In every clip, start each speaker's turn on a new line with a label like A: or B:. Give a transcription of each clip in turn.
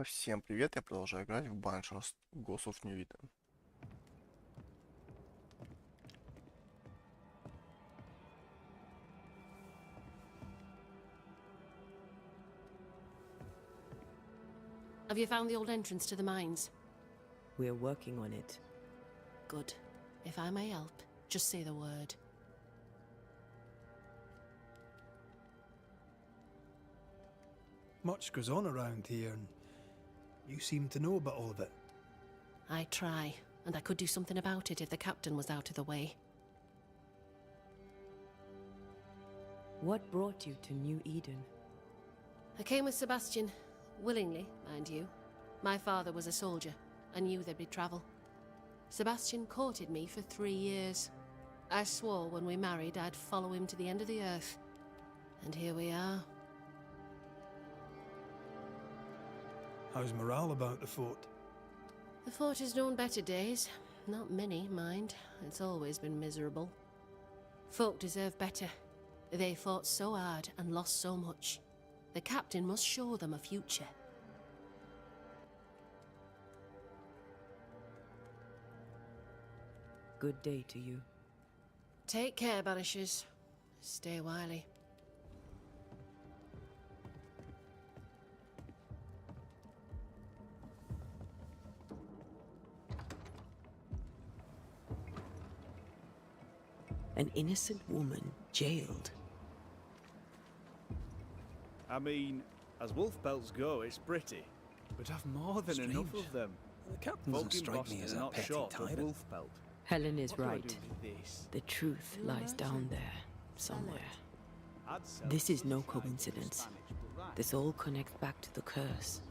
A: Всем привет, я продолжаю играть в Banishers Ghost of New Eden.
B: Have you found the old entrance to the mines?
C: We're working on it.
B: Good. If I may help, just say the word.
D: Much goes on around here, and you seem to know about all of it.
B: I try, and I could do something about it if the captain was out of the way.
C: What brought you to New Eden?
B: I came with Sebastian, willingly, mind you. My father was a soldier. I knew there'd be travel. Sebastian courted me for 3 years. I swore when we married I'd follow him to the end of the earth. And here we are.
D: How's morale about the fort?
B: The fort has known better days. Not many, mind. It's always been miserable. Folk deserve better. They fought so hard and lost so much. The captain must show them a future.
C: Good day to you.
B: Take care, Banishers. Stay wily.
C: An innocent woman jailed.
E: I mean, as wolf pelts go, it's pretty. But I've more than enough of them.
D: The captain
E: Folk
D: doesn't
E: in
D: strike me
E: Boston
D: as
E: are
D: a
E: not
D: petty
E: short of
D: tyrant.
E: wolf pelt.
C: Helen is
E: What do I
C: right.
E: do with this?
C: The truth lies down there, somewhere.
E: I'd sell
C: This is no
E: sunshine to the
C: coincidence.
E: Spanish, but right.
C: This all connects back to the curse.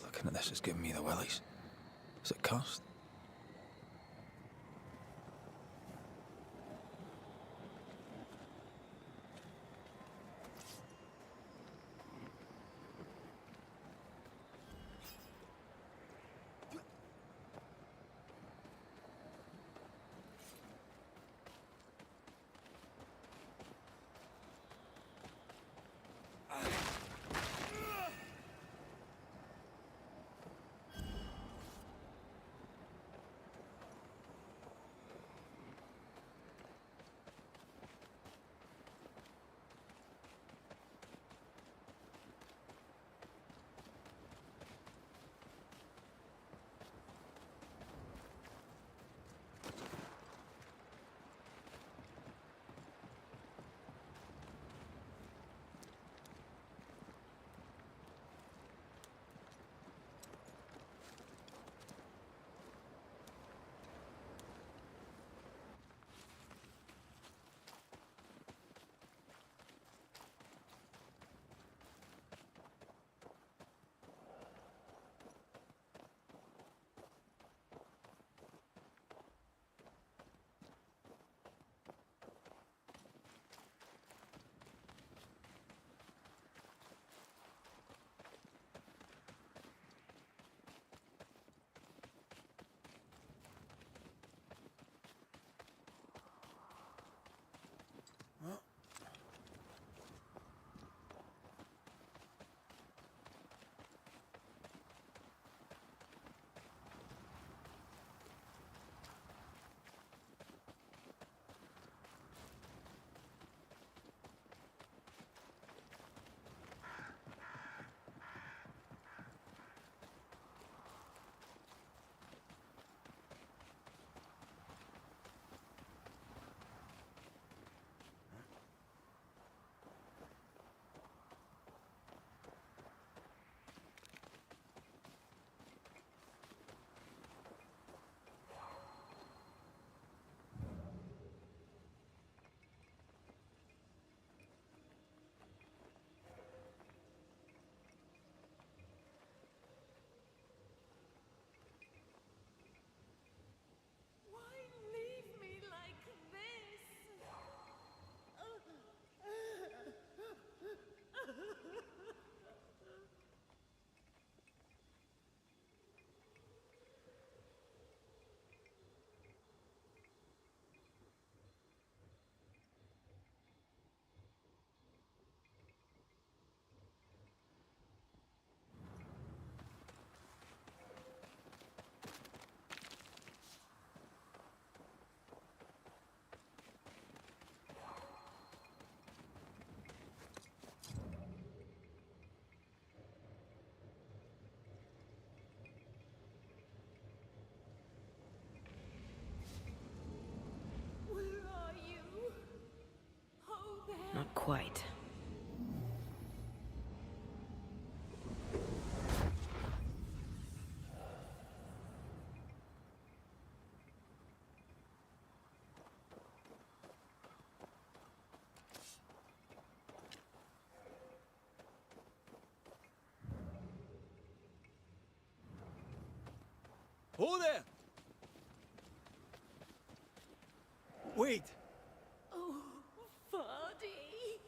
D: Looking at this is giving me the willies. What's it cost?
C: quite.
E: Oh there! Wait!
B: Oh, Vardy!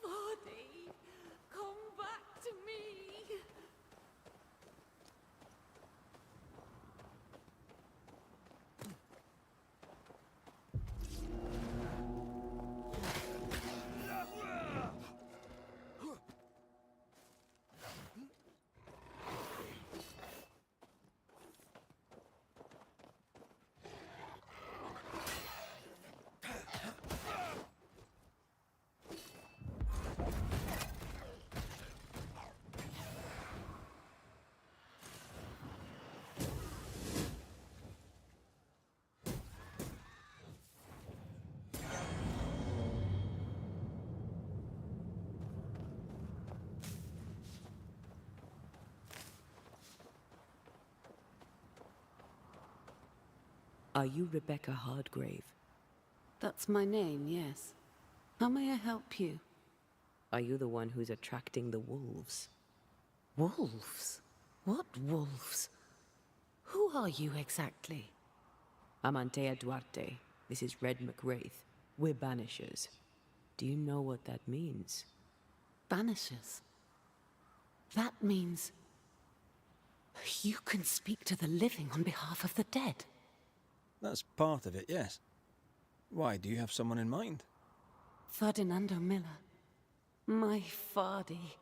B: Vardy, come back to me!
C: Are you Rebecca Hardgrave?
B: That's my name, yes. How may I help you?
C: Are you the one who's attracting the wolves?
B: Wolves? What wolves? Who are you exactly?
C: I'm Antea Duarte. This is Red McWraith. We're Banishers. Do you know what that means?
B: Banishers? That means... you can speak to the living on behalf of the dead.
D: That's part of it, yes. Why, do you have someone in mind?
B: Ferdinando Miller. My Fardy.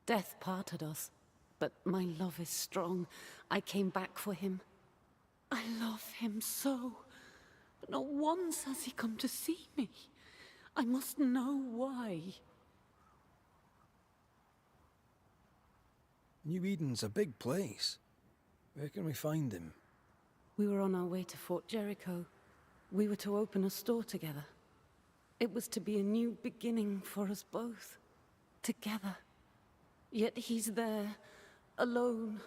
B: Death parted us, but my love is strong. I came back for him. I love him so. But not once has he come to see me. I must know why.
D: New Eden's a big place. Where can we find him?
B: We were on our way to Fort Jericho. We were to open a store together. It was to be a new beginning for us both. Together. Yet he's there, alone.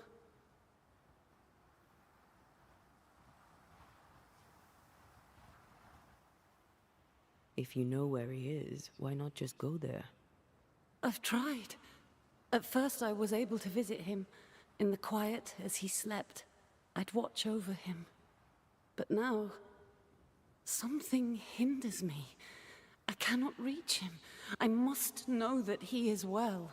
C: If you know where he is, why not just go there?
B: I've tried. At first I was able to visit him, in the quiet as he slept. I'd watch over him. But now, something hinders me. I cannot reach him. I must know that he is well.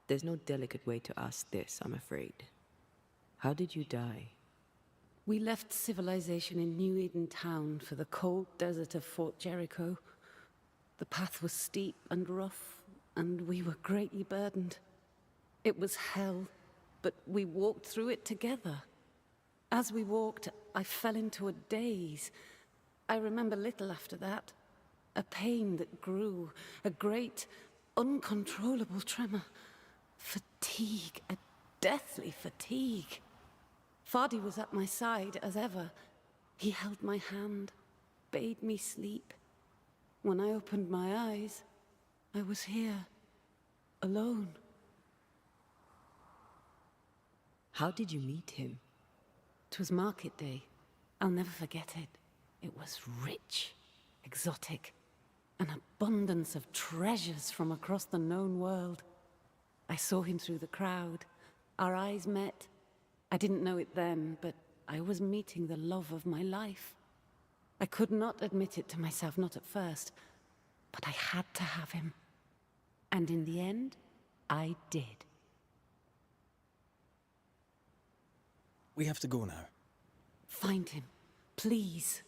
C: There's no delicate way to ask this, I'm afraid. How did you die?
B: We left civilization in New Eden town for the cold desert of Fort Jericho. The path was steep and rough, and we were greatly burdened. It was hell, but we walked through it together. As we walked, I fell into a daze. I remember little after that. A pain that grew, a great, uncontrollable tremor. Fatigue, a deathly fatigue. Fardy was at my side, as ever. He held my hand, bade me sleep. When I opened my eyes, I was here, alone.
C: How did you meet him?
B: 'Twas market day. I'll never forget it. It was rich, exotic, an abundance of treasures from across the known world. I saw him through the crowd. Our eyes met. I didn't know it then, but I was meeting the love of my life. I could not admit it to myself, not at first, but I had to have him. And in the end, I did.
D: We have to go now.
B: Find him, please.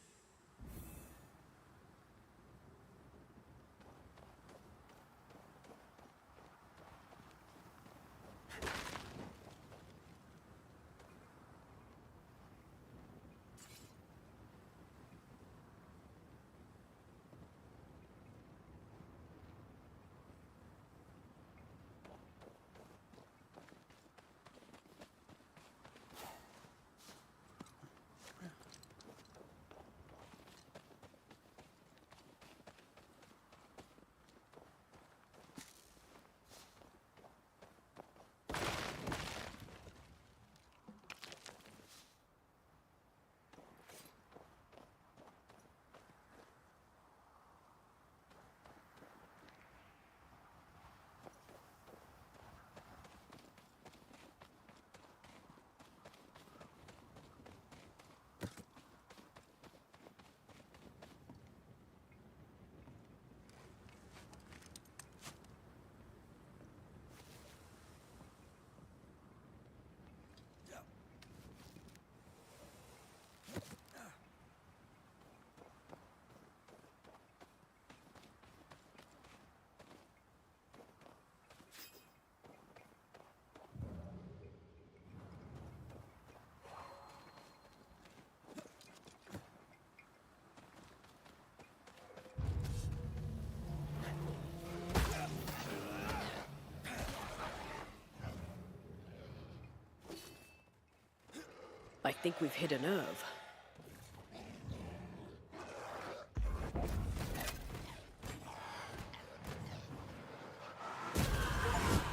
C: I think we've hit a nerve.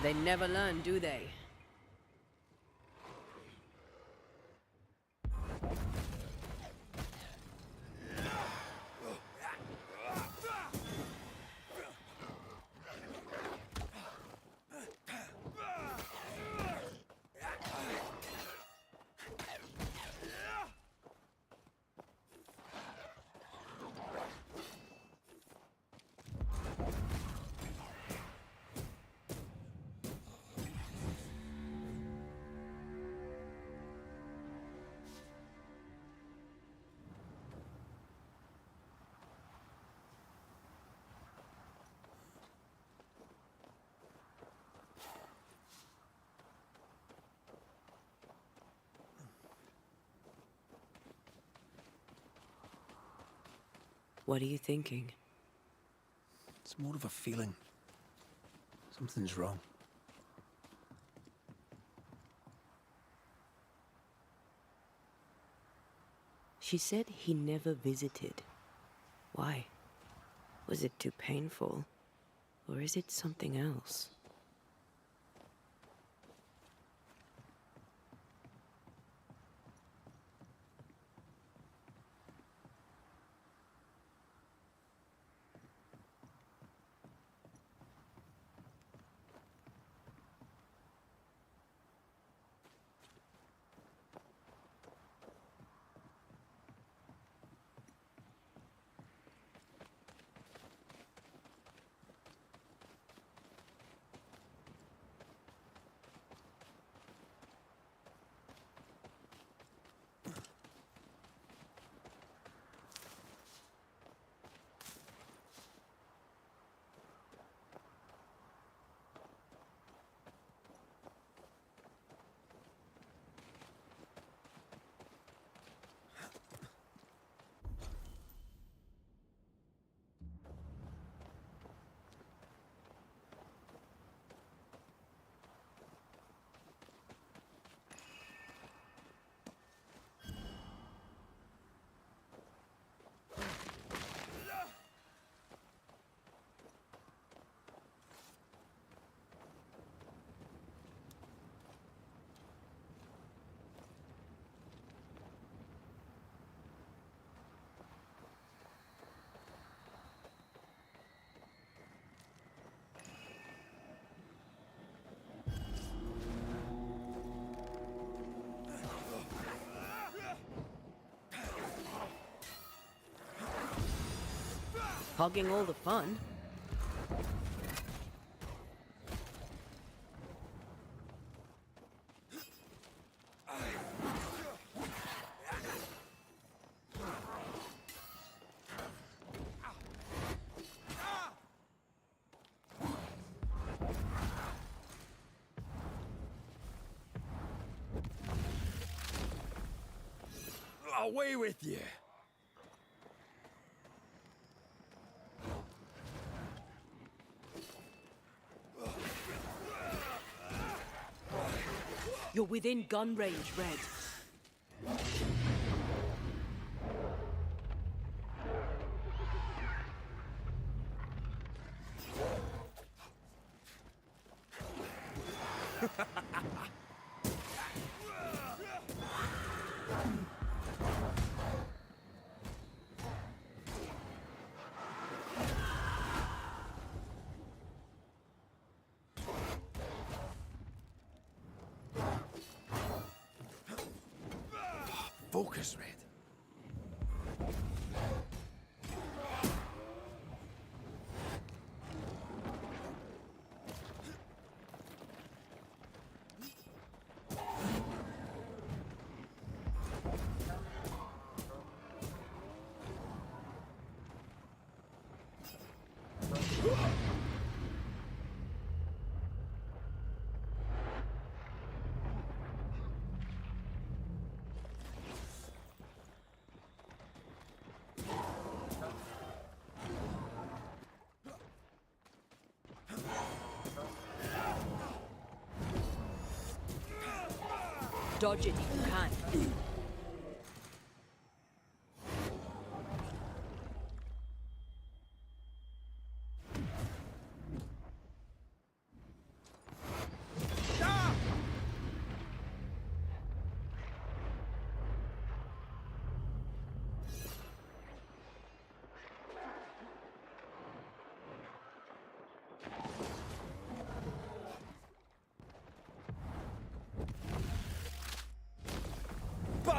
C: They never learn, do they? What are you thinking?
D: It's more of a feeling. Something's wrong.
C: She said he never visited. Why? Was it too painful? Or is it something else? Hogging all the fun.
D: Away with you!
C: You're within gun range, Red.
D: Focus, Red.
C: Dodge it if you can.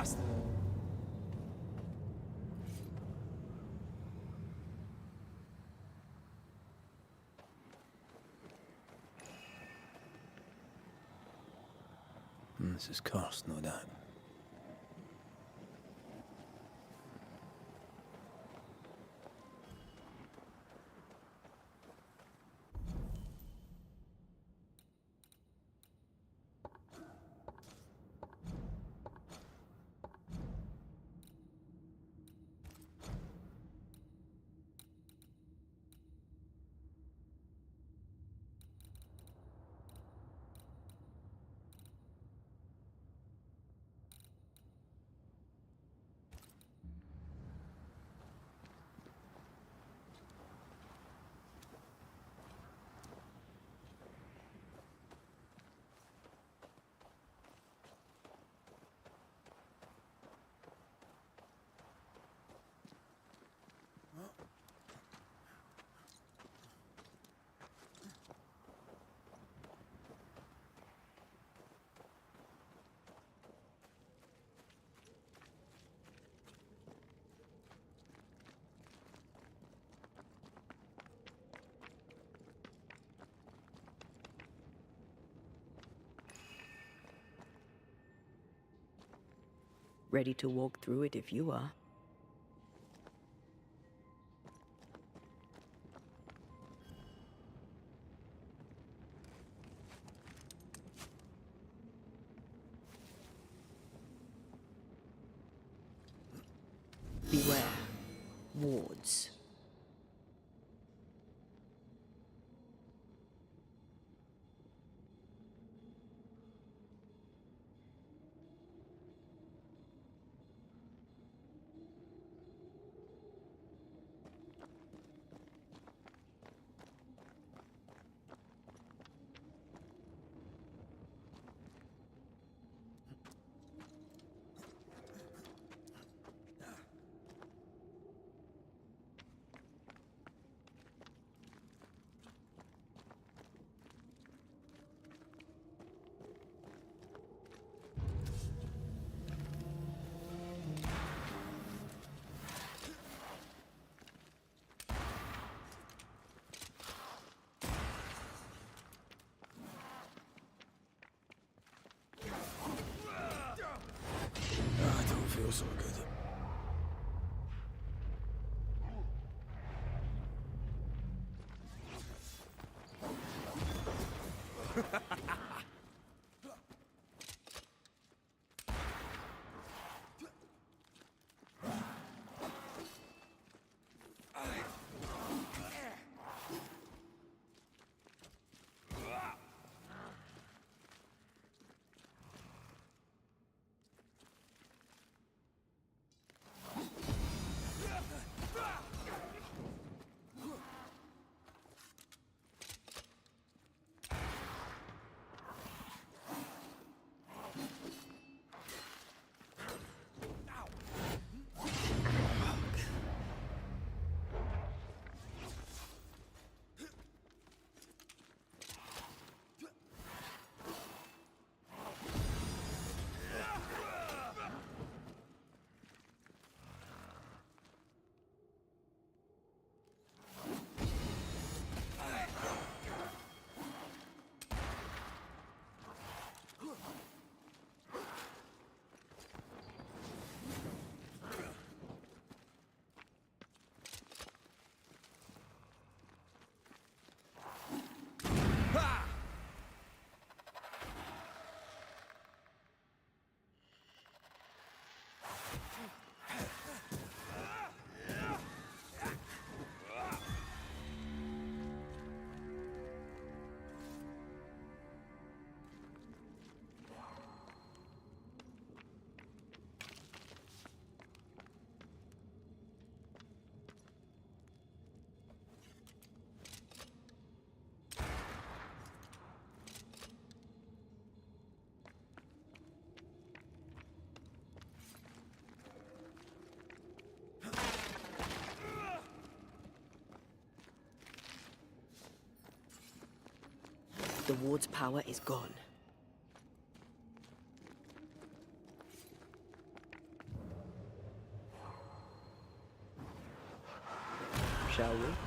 F: fast.
D: This is cursed, no doubt.
C: Ready to walk through it if you are. Beware. Wards.
D: I don't feel so good.
C: The ward's power is gone. shall we?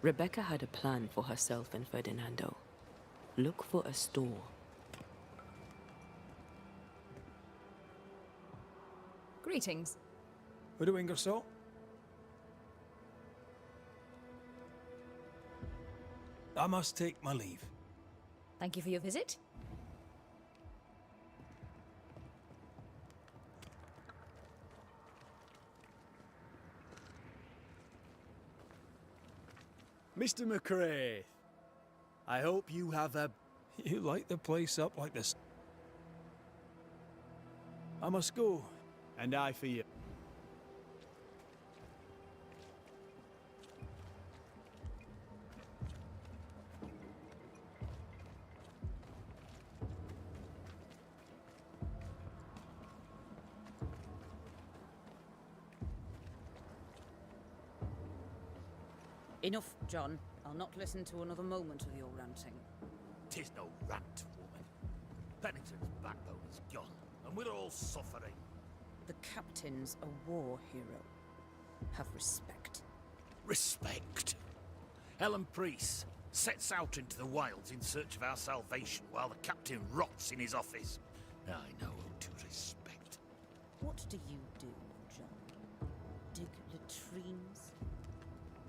C: Rebecca had a plan for herself and Ferdinando. Look for a store.
F: Greetings.
D: Widow Ingersoll? I must take my leave.
F: Thank you for your visit.
E: Mr. McCrae, I hope you have a...
D: You light the place up like this. I must go.
E: And I for you.
F: Enough, John. I'll not listen to another moment of your ranting.
G: 'Tis no rant, woman. Pennington's backbone is gone, and we're all suffering.
F: The captain's a war hero. Have respect.
G: Respect. Helen Priest sets out into the wilds in search of our salvation while the captain rots in his office. I know who to respect.
F: What do you do, John? Dig latrines?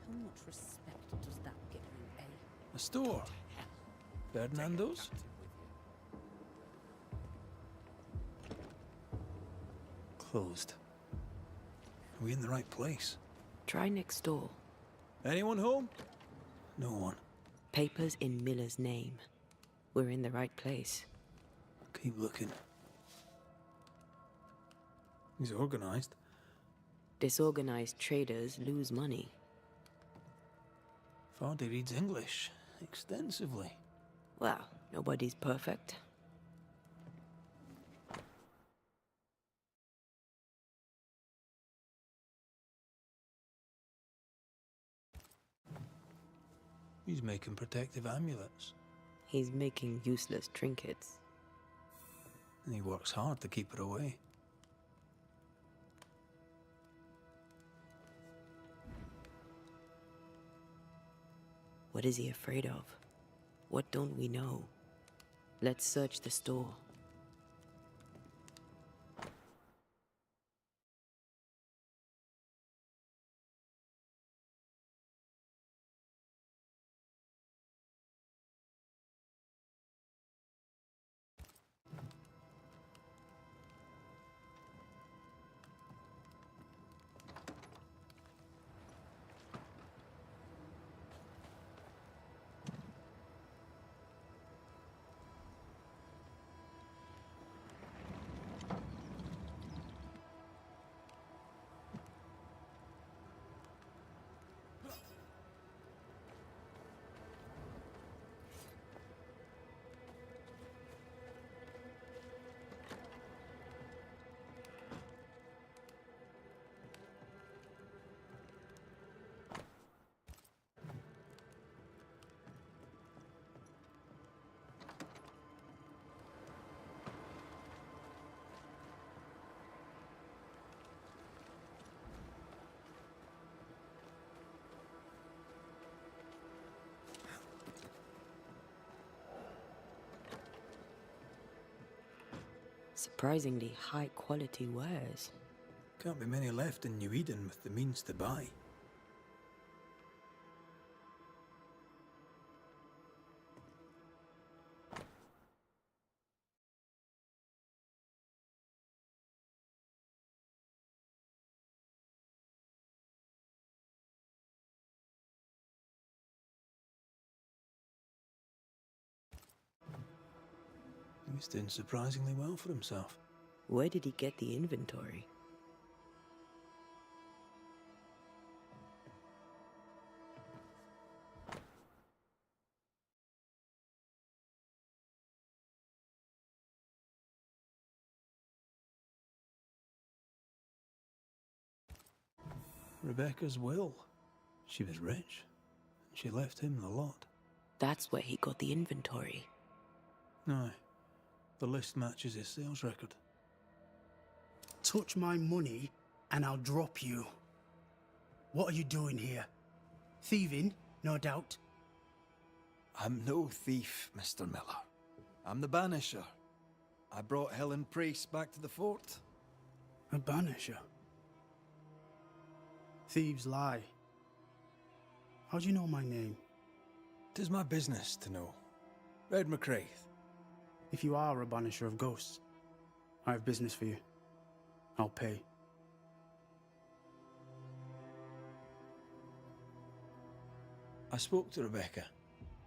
F: How much respect does that get you, eh?
D: A store. Ferdinando's? Closed. Are we in the right place?
C: Try next door.
D: Anyone home? No one.
C: Papers in Miller's name. We're in the right place.
D: Keep looking. He's organized.
C: Disorganized traders lose money.
D: Vardy reads English extensively.
C: Well, nobody's perfect.
D: He's making protective amulets.
C: He's making useless trinkets.
D: And he works hard to keep her away.
C: What is he afraid of? What don't we know? Let's search the store. Surprisingly high quality wares.
D: Can't be many left in New Eden with the means to buy. He's doing surprisingly well for himself.
C: Where did he get the inventory?
D: Rebecca's will. She was rich, and she left him the lot.
C: That's where he got the inventory.
D: Aye. The list matches his sales record.
H: Touch my money and I'll drop you. What are you doing here? Thieving, no doubt.
I: I'm no thief, Mr. Miller. I'm the Banisher. I brought Helen Priest back to the fort.
H: A banisher? Thieves lie. How do you know my name?
D: 'Tis my business to know. Red McCraith.
H: If you are a banisher of ghosts, I have business for you. I'll pay.
D: I spoke to Rebecca.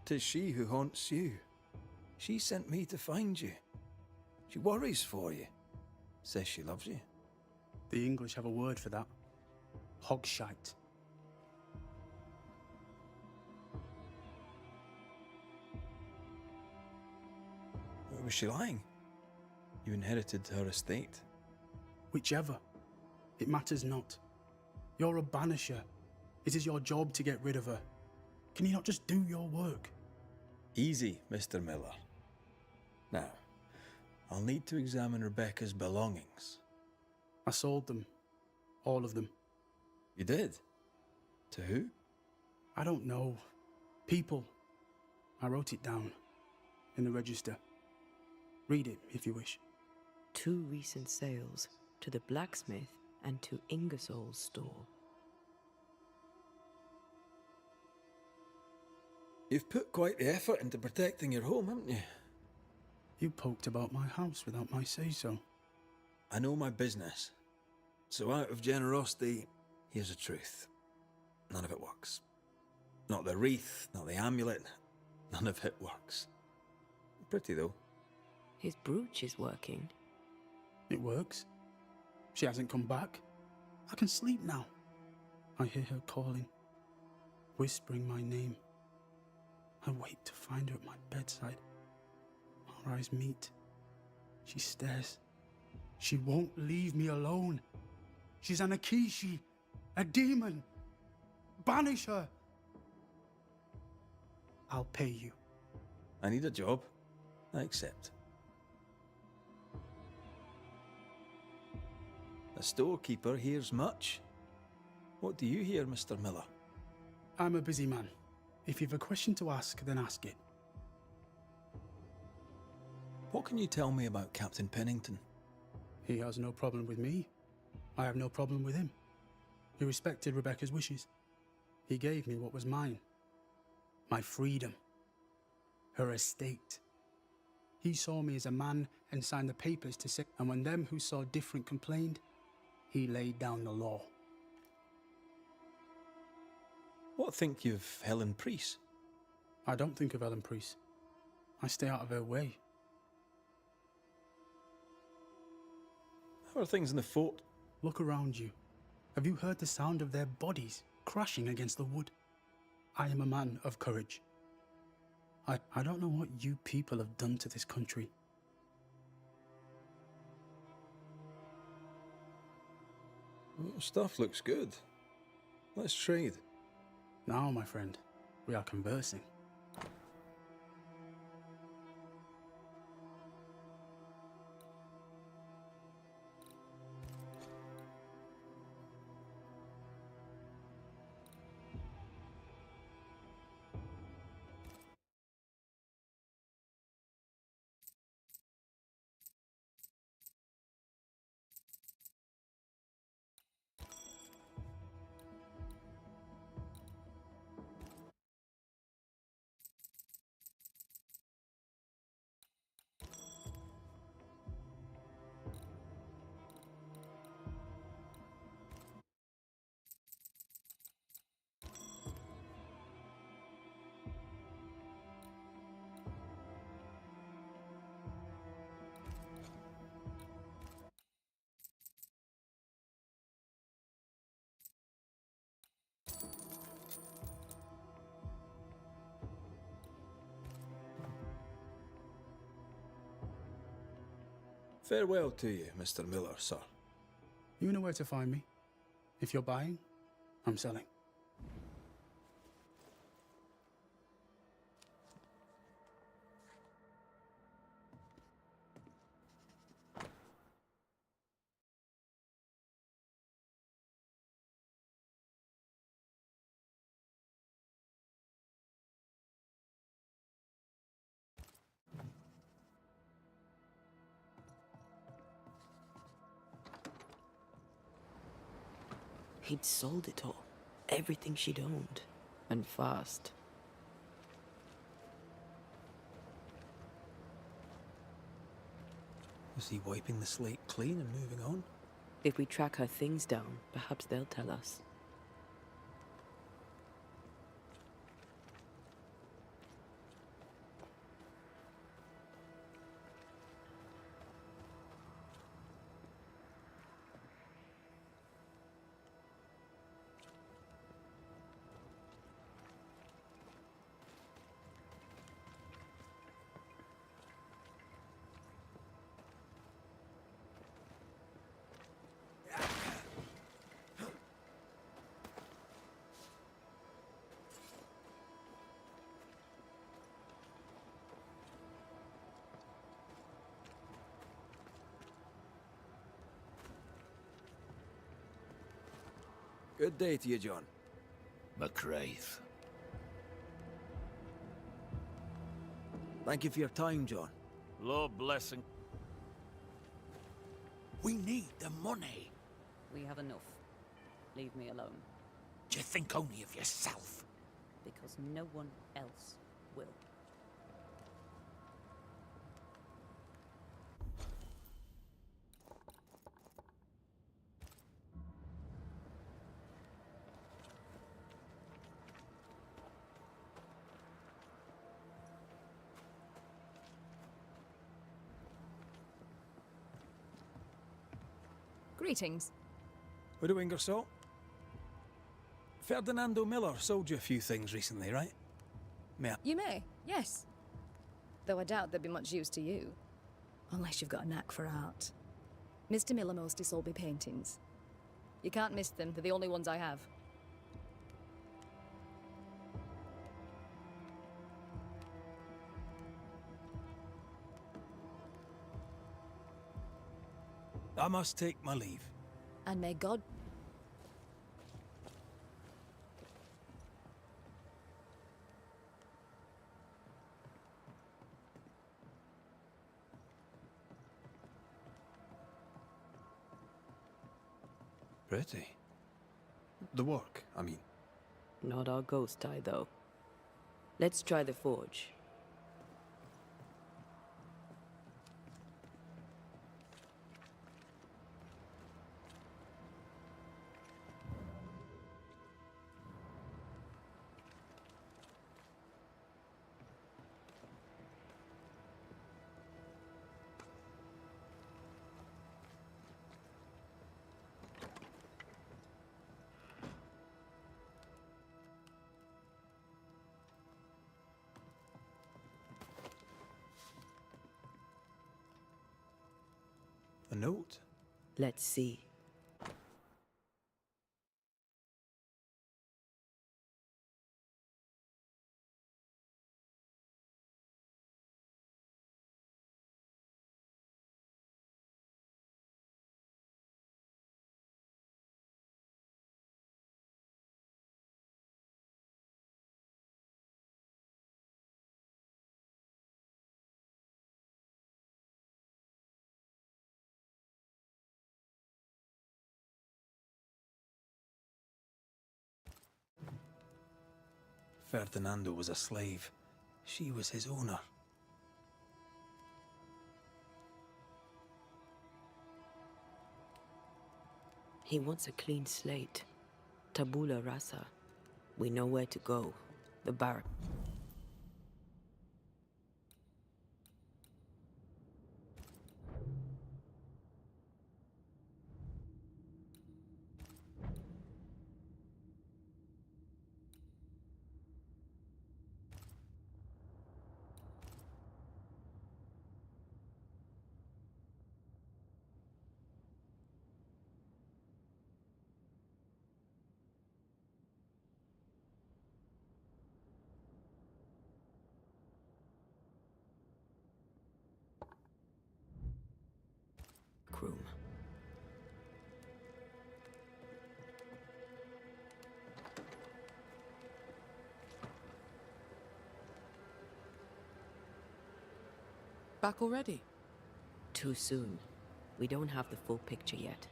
D: 'Tis she who haunts you. She sent me to find you. She worries for you. Says she loves you.
H: The English have a word for that. Hogshite.
D: Was she lying? You inherited her estate.
H: Whichever. It matters not. You're a banisher. It is your job to get rid of her. Can you not just do your work?
D: Easy, Mr. Miller. Now, I'll need to examine Rebecca's belongings.
H: I sold them. All of them.
D: You did? To who?
H: I don't know. People. I wrote it down. In the register. Read it, if you wish.
C: 2 recent sales, to the blacksmith and to Ingersoll's store.
D: You've put quite the effort into protecting your home, haven't you?
H: You poked about my house without my say-so.
D: I know my business. So out of generosity, here's the truth. None of it works. Not the wreath, not the amulet. None of it works. Pretty, though.
C: His brooch is working.
H: It works. She hasn't come back. I can sleep now. I hear her calling, whispering my name. I wait to find her at my bedside. Our eyes meet. She stares. She won't leave me alone. She's an Akishi, a demon. Banish her. I'll pay you.
D: I need a job. I accept. A storekeeper hears much. What do you hear, Mr. Miller?
H: I'm a busy man. If you've a question to ask, then ask it.
D: What can you tell me about Captain Pennington?
H: He has no problem with me. I have no problem with him. He respected Rebecca's wishes. He gave me what was mine. My freedom. Her estate. He saw me as a man and signed the papers to say, and when them who saw different complained, he laid down the law.
D: What think you of Helen Priest?
H: I don't think of Ellen Priest. I stay out of her way.
D: How are things in the fort?
H: Look around you. Have you heard the sound of their bodies crashing against the wood? I am a man of courage. I don't know what you people have done to this country.
D: Well, stuff looks good. Let's trade.
H: Now, my friend, we are conversing.
D: Farewell to you, Mr. Miller, sir.
H: You know where to find me. If you're buying, I'm selling.
C: He'd sold it all. Everything she'd owned. And fast.
D: Is he wiping the slate clean and moving on?
C: If we track her things down, perhaps they'll tell us.
I: Good day to you, John.
G: McRaith.
I: Thank you for your time, John.
G: Lord blessing. We need the money.
F: We have enough. Leave me alone.
G: Do you think only of yourself?
F: Because no one else will.
J: Greetings.
D: Widow Ingersoll? Ferdinando Miller sold you a few things recently, right?
J: You may, yes. Though I doubt they'd be much use to you. Unless you've got a knack for art. Mr. Miller mostly sold me paintings. You can't miss them, they're the only ones I have.
D: I must take my leave.
J: And may God...
D: Pretty. The work, I mean.
C: Not our ghost eye, though. Let's try the forge.
D: A note?
C: Let's see.
D: Ferdinando was a slave. She was his owner.
C: He wants a clean slate. Tabula rasa. We know where to go. The barrack. Room.
K: Back already?
C: Too soon. We don't have the full picture yet.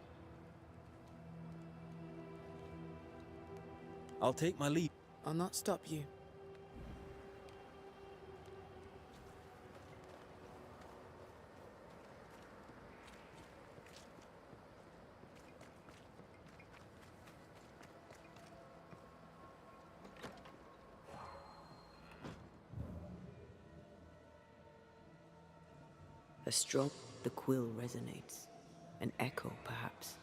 D: I'll take my leave.
K: I'll not stop you.
C: A strong, the quill resonates. An echo, perhaps.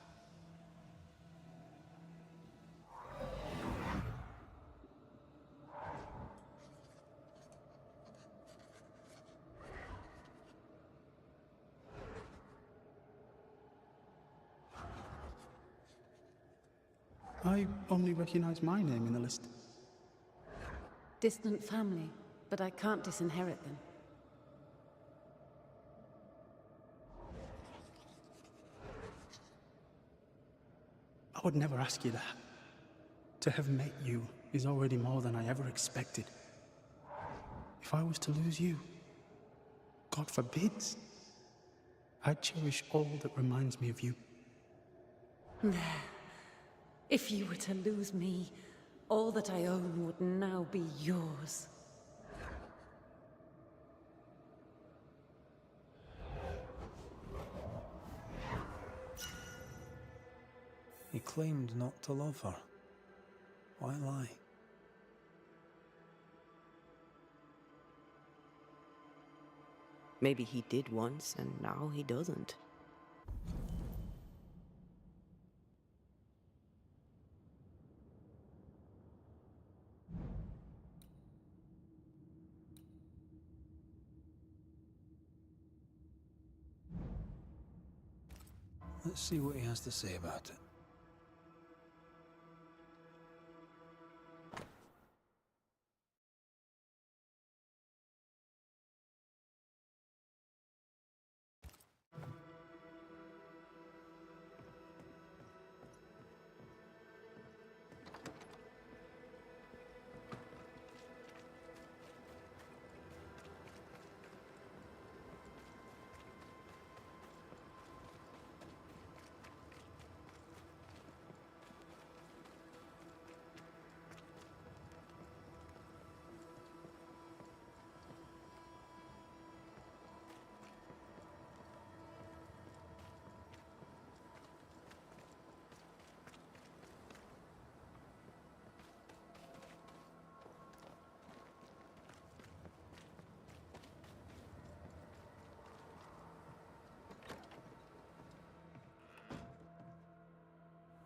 H: I only recognize my name in the list.
F: Distant family, but I can't disinherit them.
H: I would never ask you that. To have met you is already more than I ever expected. If I was to lose you, God forbids, I'd cherish all that reminds me of you.
F: If you were to lose me, all that I own would now be yours.
D: He claimed not to love her. Why lie?
C: Maybe he did once, and now he doesn't.
D: Let's see what he has to say about it.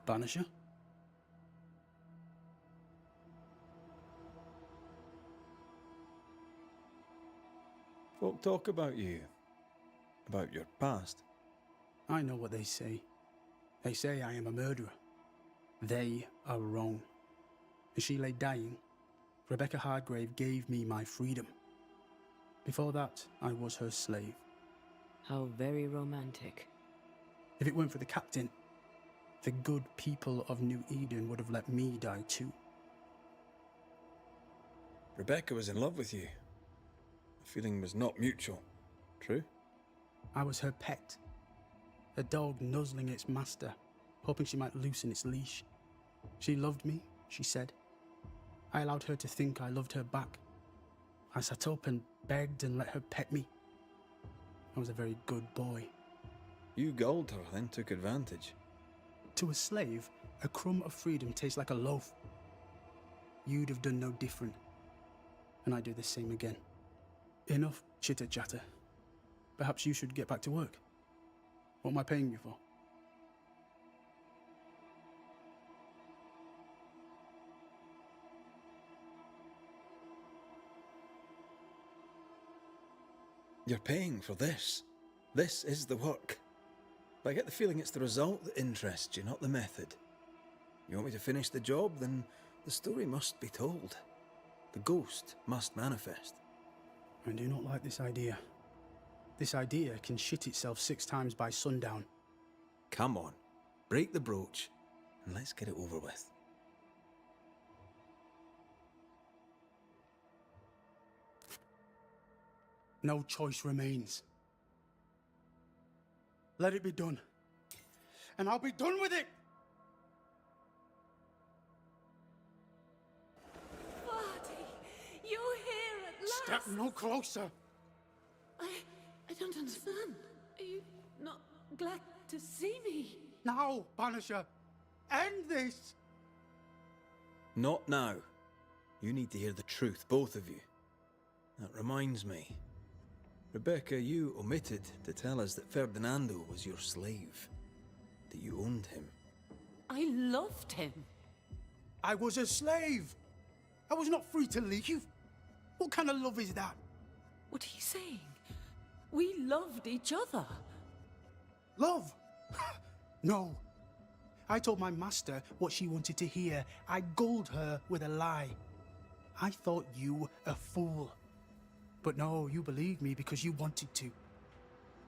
H: Banisher?
D: Folk talk about you. About your past.
H: I know what they say. They say I am a murderer. They are wrong. As she lay dying, Rebecca Hardgrave gave me my freedom. Before that, I was her slave.
C: How very romantic.
H: If it weren't for the captain, the good people of New Eden would have let me die too.
D: Rebecca was in love with you. The feeling was not mutual. True?
H: I was her pet. A dog nuzzling its master, hoping she might loosen its leash. She loved me, she said. I allowed her to think I loved her back. I sat up and begged and let her pet me. I was a very good boy.
D: You gulled her, then took advantage.
H: To a slave, a crumb of freedom tastes like a loaf. You'd have done no different, and I'd do the same again. Enough chitter-chatter. Perhaps you should get back to work. What am I paying you for?
D: You're paying for this. This is the work. But I get the feeling it's the result that interests you, not the method. You want me to finish the job, then the story must be told. The ghost must manifest.
H: I do not like this idea. This idea can shit itself 6 times by sundown.
D: Come on, break the brooch, and let's get it over with.
H: No choice remains. Let it be done. And I'll be done with it!
F: Vardy, you're here at last!
H: Step no closer!
F: I don't understand. Are you not glad to see me?
H: Now, Banisher! End this!
D: Not now. You need to hear the truth, both of you. That reminds me. Rebecca, you omitted to tell us that Ferdinando was your slave, that you owned him.
C: I loved him.
H: I was a slave. I was not free to leave. What kind of love is that?
C: What are you saying? We loved each other.
H: Love? No. I told my master what she wanted to hear. I gulled her with a lie. I thought you a fool. But no, you believed me because you wanted to.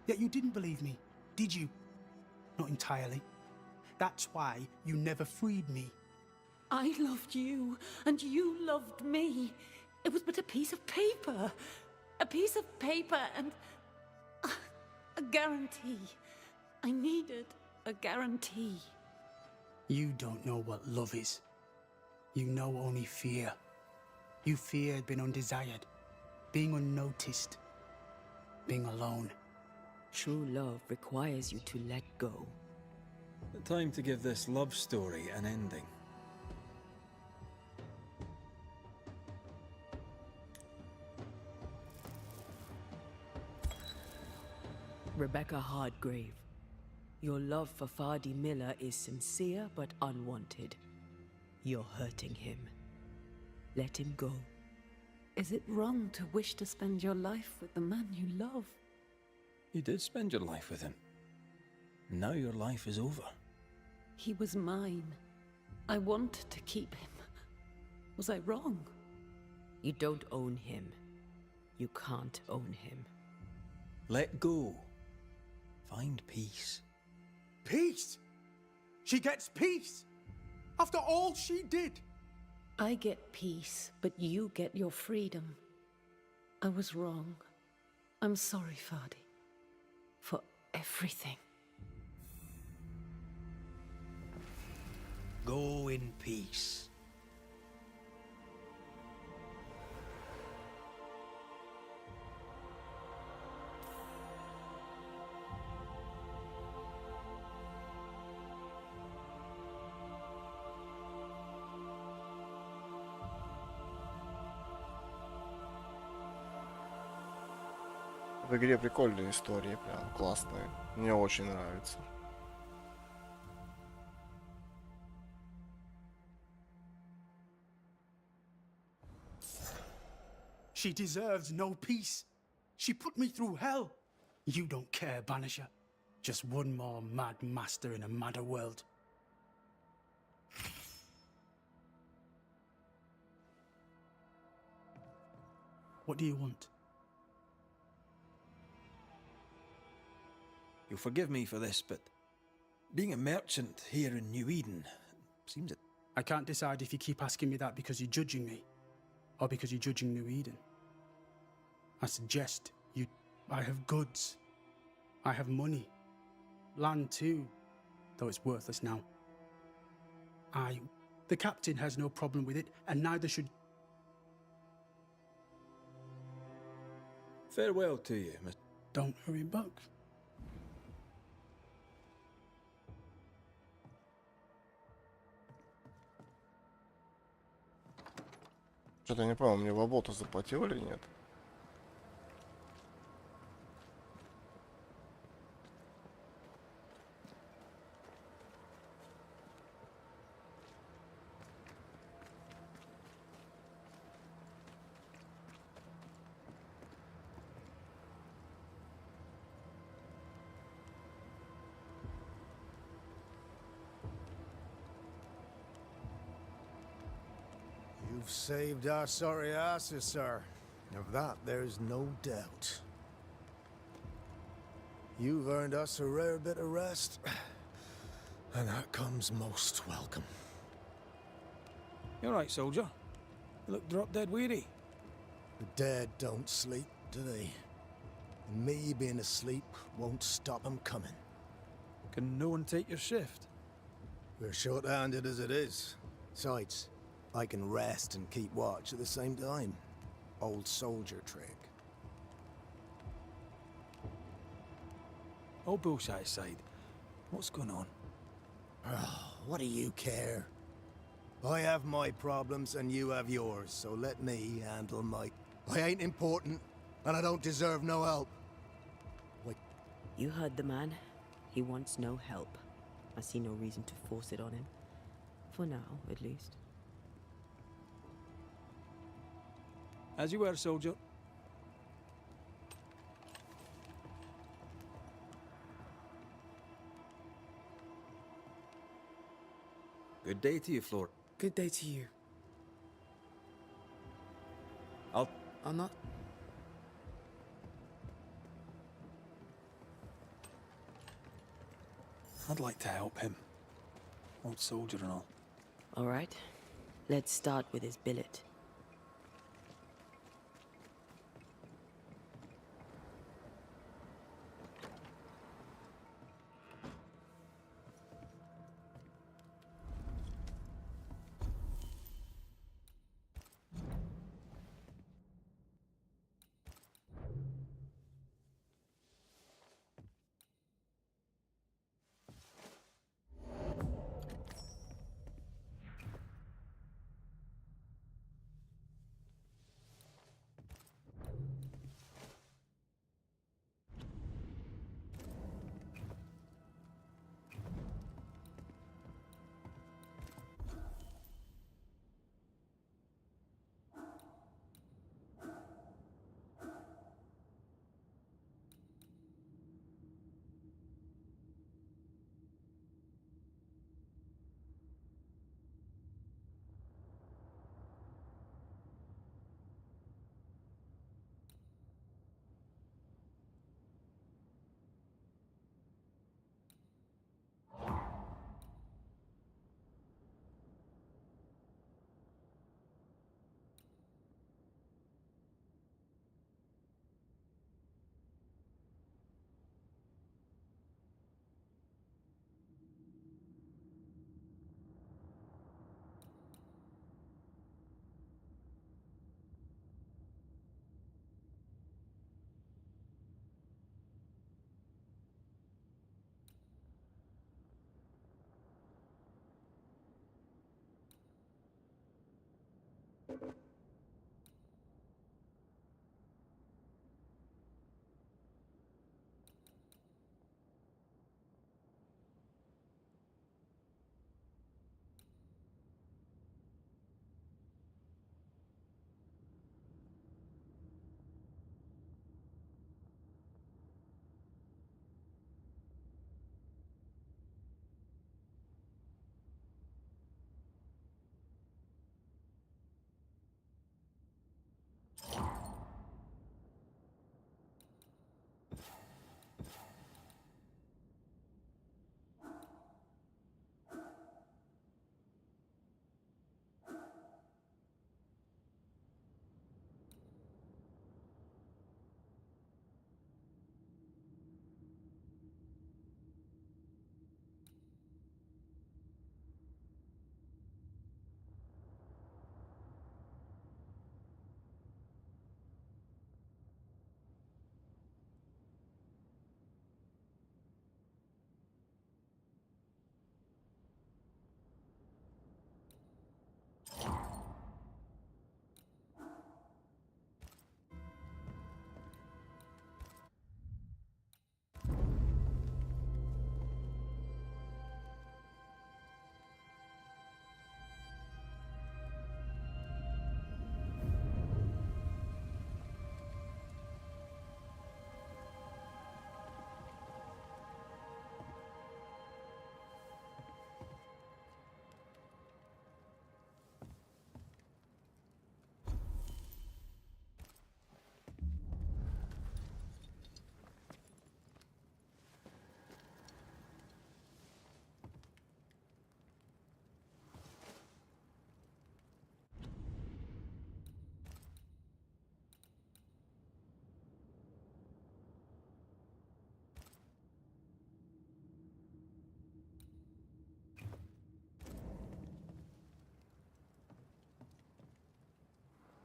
H: Yet you didn't believe me, did you? Not entirely. That's why you never freed me.
C: I loved you, and you loved me. It was but a piece of paper. A piece of paper and a guarantee. I needed a guarantee.
H: You don't know what love is. You know only fear. You feared being undesired, being unnoticed, being alone.
C: True love requires you to let go.
D: Time to give this love story an ending.
C: Rebecca Hardgrave, your love for Fadi Miller is sincere but unwanted. You're hurting him. Let him go. Is it wrong to wish to spend your life with the man you love?
D: You did spend your life with him. Now your life is over.
C: He was mine. I wanted to keep him. Was I wrong? You don't own him. You can't own him.
D: Let go. Find peace.
H: Peace? She gets peace? After all she did?
C: I get peace, but you get your freedom. I was wrong. I'm sorry, Fadi. For everything.
G: Go in peace.
A: В игре прикольные истории, прям классные. Мне очень нравится.
H: She deserves no peace. She put me through hell. You don't care, Banisher. Just one more mad master in a madder world. What do you want?
D: You'll forgive me for this, but being a merchant here in New Eden seems it.
H: I can't decide if you keep asking me that because you're judging me, or because you're judging New Eden. I suggest you... I have goods. I have money. Land too, though it's worthless now. The captain has no problem with it, and neither should...
D: Farewell to you, Miss...
H: Don't hurry back.
A: Что-то я не понял, мне Вабота заплатил или нет?
K: You've saved our sorry asses, sir. Of that, there's no doubt. You've earned us a rare bit of rest, and that comes most welcome.
D: You all right, soldier? You look drop dead weary.
K: The dead don't sleep, do they? And me being asleep won't stop 'em coming.
D: Can no one take your shift?
K: We're short-handed as it is. Besides, I can rest and keep watch at the same time. Old soldier trick.
D: All bullshit aside, what's going on?
K: Oh, what do you care? I have my problems and you have yours, so let me handle my... I ain't important. And I don't deserve no help.
C: You heard the man. He wants no help. I see no reason to force it on him. For now, at least.
H: As you were, soldier.
D: Good day to you, Flor.
L: Good day to you. I'm not.
H: I'd like to help him. Old soldier and all.
C: All right. Let's start with his billet.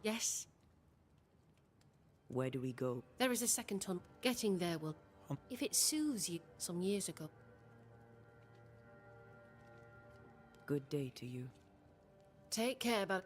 B: Yes?
C: Where do we go?
B: There is a second tunnel. Getting there will... If it soothes you some years ago.
C: Good day to you.
B: Take care, but...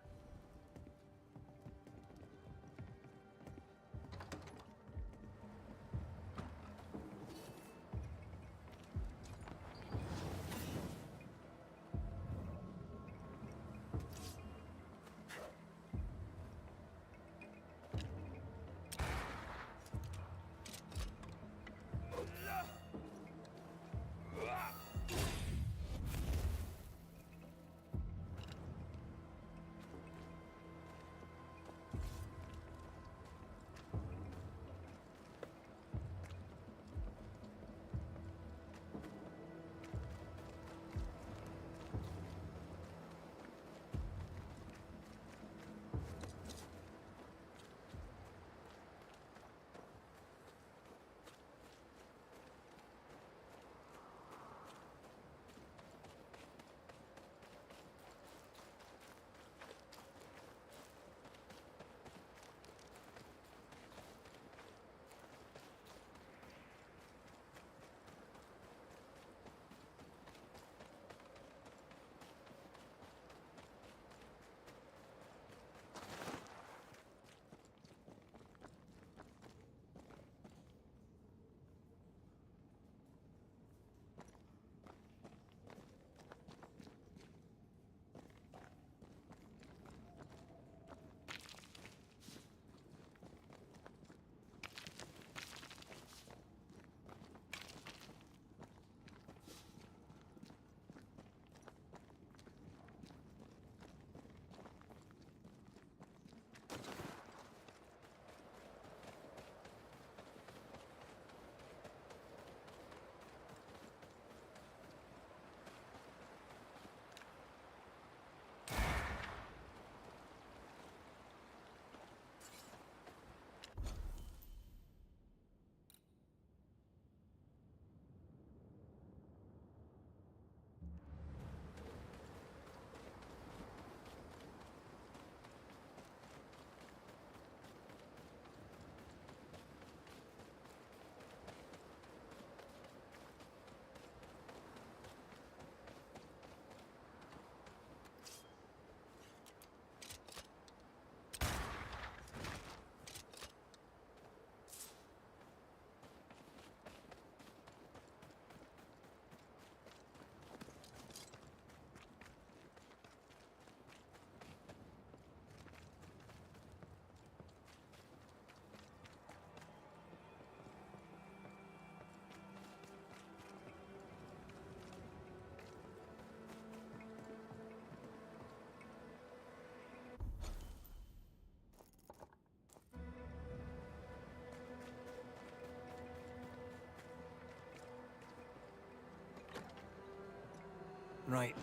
I: Right.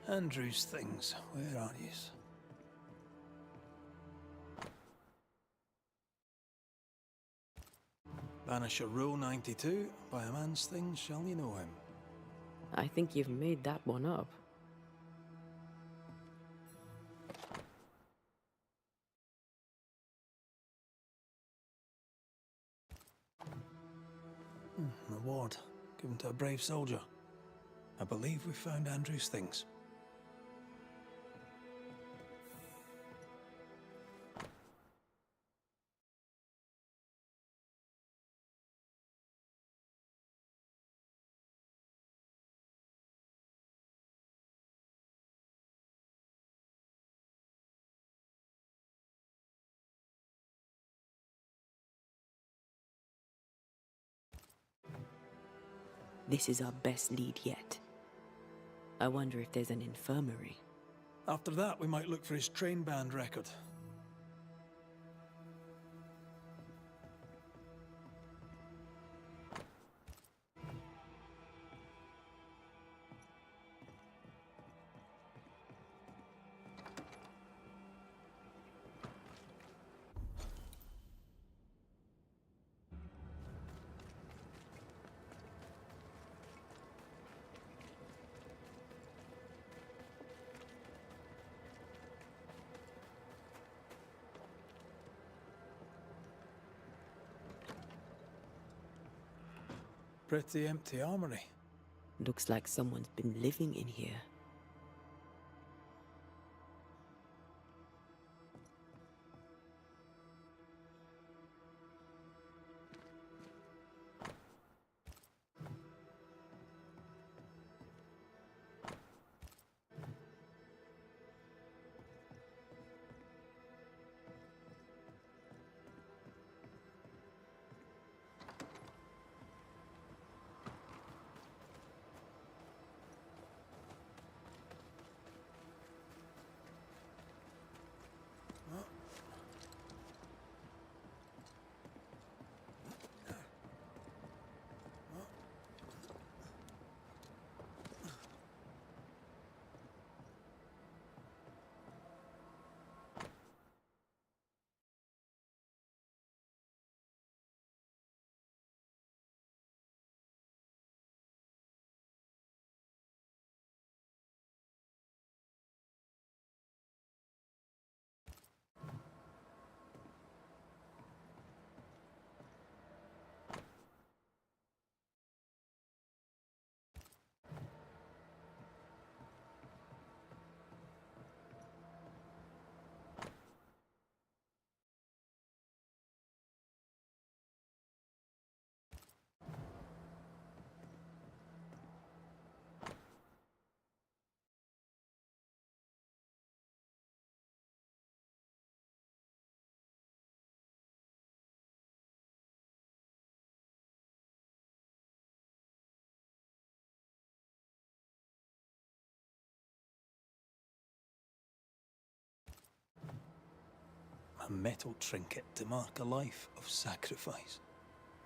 I: Andrew's things. Where are yous? Banisher Row 92. By a man's things shall you know him.
C: I think you've made that one up.
I: Reward given to a brave soldier. I believe we found Andrew's things.
C: This is our best lead yet. I wonder if there's an infirmary.
I: After that, we might look for his train band record. Pretty empty armory.
C: Looks like someone's been living in here.
I: A metal trinket to mark a life of sacrifice.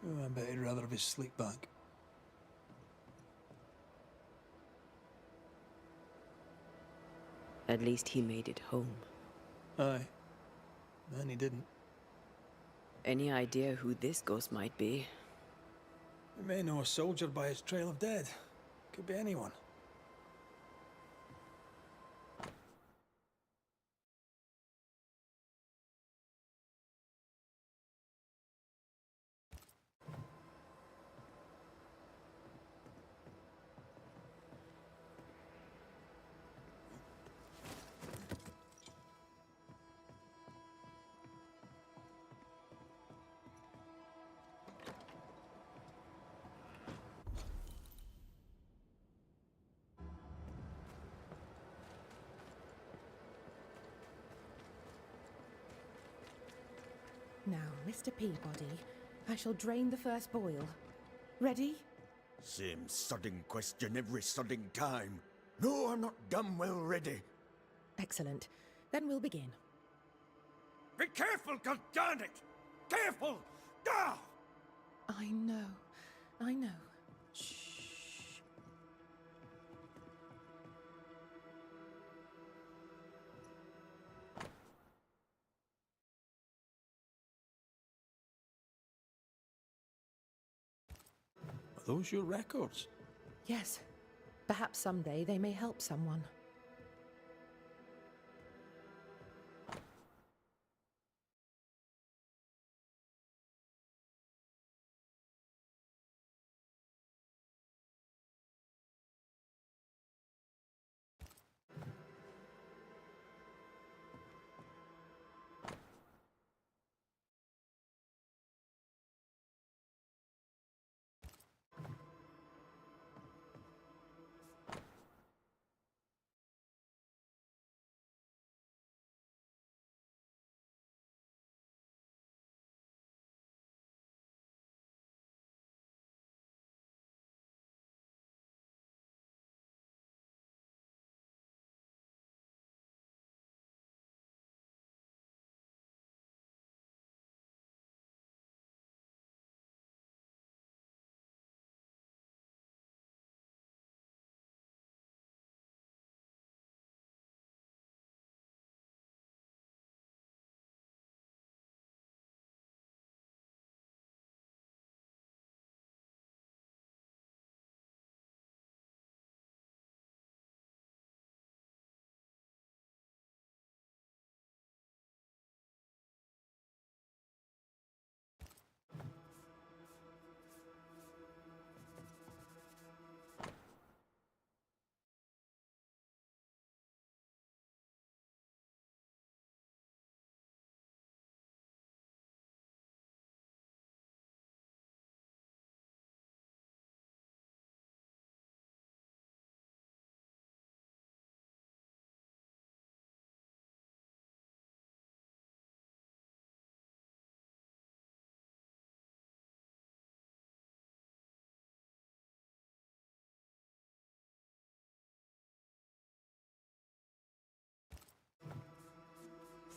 I: Oh, I bet he'd rather have his sleep bag.
C: At least he made it home.
I: Aye. And he didn't.
C: Any idea who this ghost might be?
I: We may know a soldier by his trail of dead. Could be anyone.
M: Now, Mr. Peabody, I shall drain the first boil. Ready?
K: Same sodding question every sodding time. No, I'm not damn well ready.
M: Excellent. Then we'll begin.
G: Be careful, goddarn it! Careful! Ah!
M: I know. I know.
D: those your records?
M: Yes. Perhaps someday they may help someone.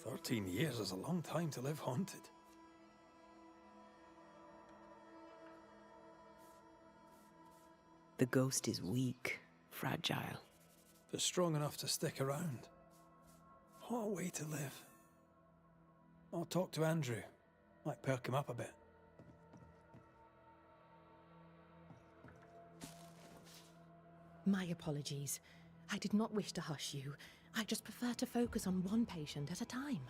D: "13 years is a long time to live haunted."
C: The ghost is weak, fragile.
D: But strong enough to stick around. What a way to live. I'll talk to Andrew. Might perk him up a bit.
M: My apologies. I did not wish to hush you. I just prefer to focus on one patient at a time.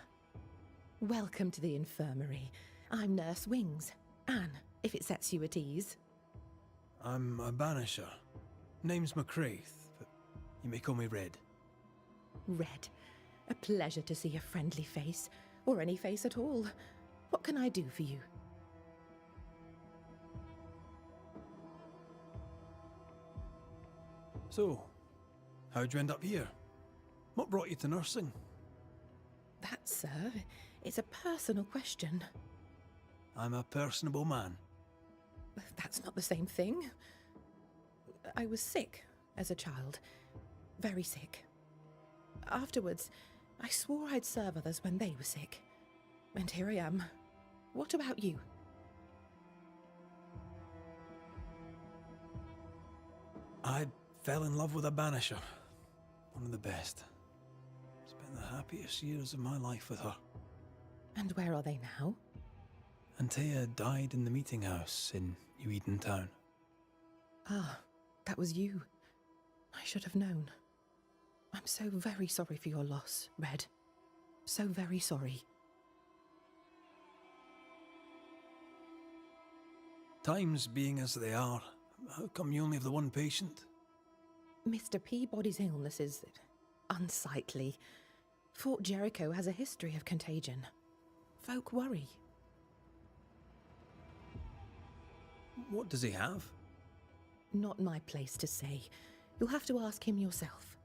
M: Welcome to the infirmary. I'm Nurse Wings. Anne, if it sets you at ease.
D: I'm a Banisher. Name's McCraith, but you may call me Red.
M: Red. A pleasure to see a friendly face, or any face at all. What can I do for you?
D: So, how'd you end up here? What brought you to nursing?
M: That, sir, is a personal question.
D: I'm a personable man.
M: That's not the same thing. I was sick as a child. Very sick. Afterwards, I swore I'd serve others when they were sick. And here I am. What about you?
D: I fell in love with a Banisher. One of the best. Spent the happiest years of my life with her.
M: And where are they now?
D: Antea died in the meeting house in New Eden Town.
M: Ah, that was you. I should have known. I'm so very sorry for your loss, Red. So very sorry.
D: Times being as they are, how come you only have the one patient?
M: Mr. Peabody's illness is unsightly. Fort Jericho has a history of contagion. Folk worry.
D: What does he have?
M: Not my place to say. You'll have to ask him yourself.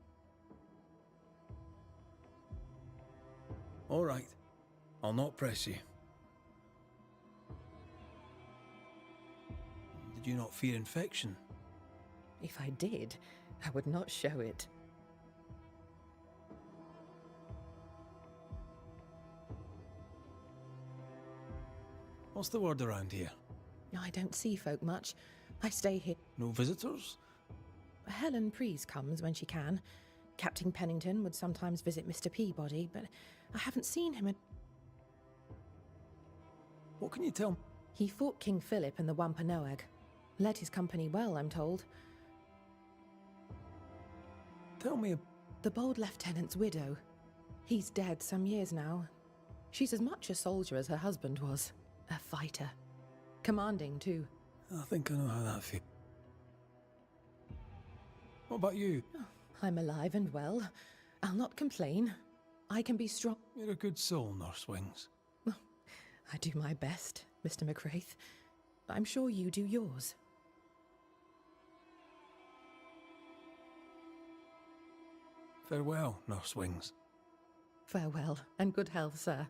D: All right. I'll not press you. Did you not fear infection?
M: If I did, I would not show it.
D: What's the word around here?
M: I don't see folk much. I stay here.
D: No visitors?
M: Helen Preece comes when she can. Captain Pennington would sometimes visit Mr. Peabody, but I haven't seen him at...
D: What can you tell me?
M: He fought King Philip in the Wampanoag. Led his company well, I'm told.
D: Tell me,
M: The bold lieutenant's widow. He's dead some years now. She's as much a soldier as her husband was. A fighter. Commanding, too.
D: I think I know how that feels. What about you?
M: I'm alive and well. I'll not complain. I can be strong.
D: You're a good soul, Nurse Wings.
M: I do my best, Mr. McWraith. I'm sure you do yours.
D: Farewell, Nurse Wings.
M: Farewell, and good health, sir.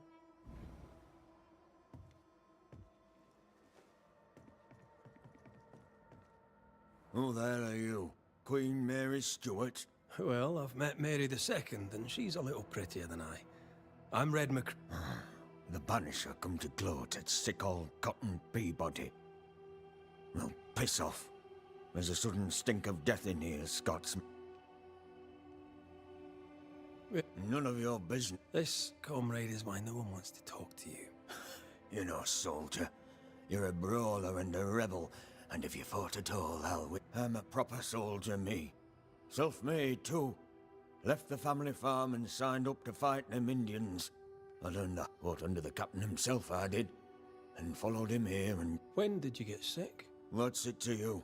K: Who there are you? Queen Mary Stuart?
D: Well, I've met Mary II, and she's a little prettier than I. I'm Red
K: The Banisher come to gloat at sick old Cotton Peabody. Well, piss off. There's a sudden stink of death in here, Scots. None of your business.
D: This, comrade, is why no one wants to talk to you.
K: You're no soldier. You're a brawler and a rebel, and if you fought at all, I'm a proper soldier, me. Self-made, too. Left the family farm and signed up to fight them Indians. I learned that what under the captain himself I did, and followed him here and...
D: When did you get sick?
K: What's it to you?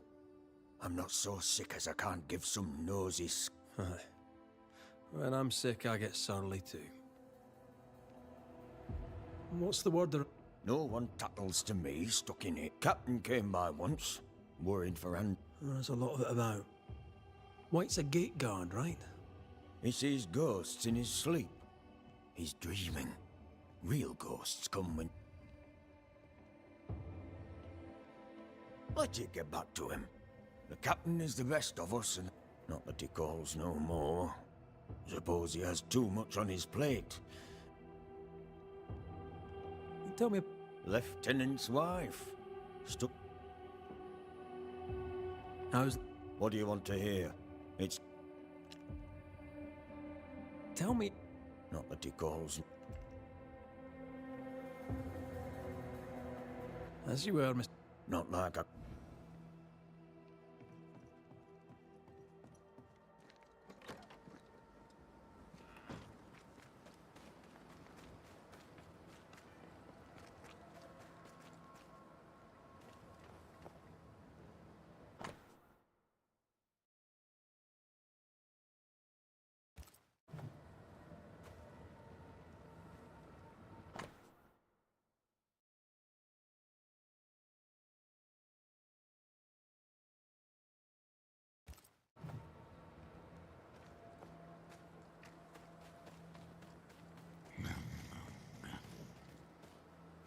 K: I'm not so sick as I can't give some nosy...
D: Aye. When I'm sick, I get surly too. What's the word?
K: No one tattles to me, stuck in it. Captain came by once, worried for Ann.
D: There's a lot of it about. White's a gate guard, right?
K: He sees ghosts in his sleep. He's dreaming. Real ghosts come when... Let you get back to him. The captain is the best of us, and not that he calls no more. Suppose he has too much on his plate.
D: You tell me...
K: Lieutenant's wife. Stuck...
D: How's...
K: What do you want to hear? It's...
D: Tell me...
K: Not that he calls...
D: As you were, Mr...
K: Not like a...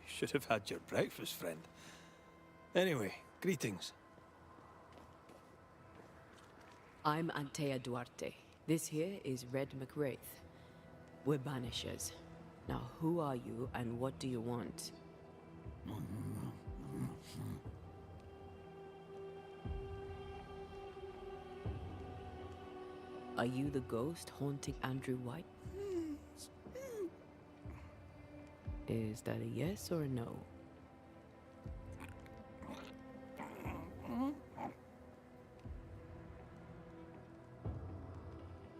D: Should have had your breakfast, friend. Anyway, greetings.
C: I'm Antea Duarte. This here is Red McWraith. We're Banishers. Now, who are you and what do you want? Are you the ghost haunting Andrew White? Is that a yes or a no?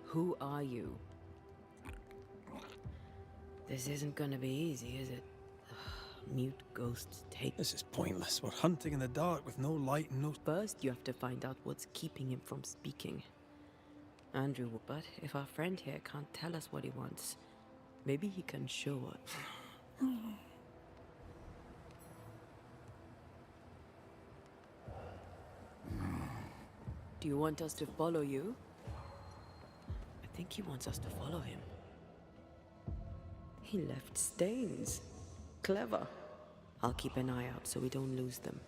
C: Who are you? This isn't gonna be easy, is it? Mute ghosts take...
D: This is pointless. We're hunting in the dark with no light and no...
C: First, you have to find out what's keeping him from speaking. Andrew, but if our friend here can't tell us what he wants, maybe he can show us. Do you want us to follow you? I think he wants us to follow him. He left stains. Clever. I'll keep an eye out so we don't lose them.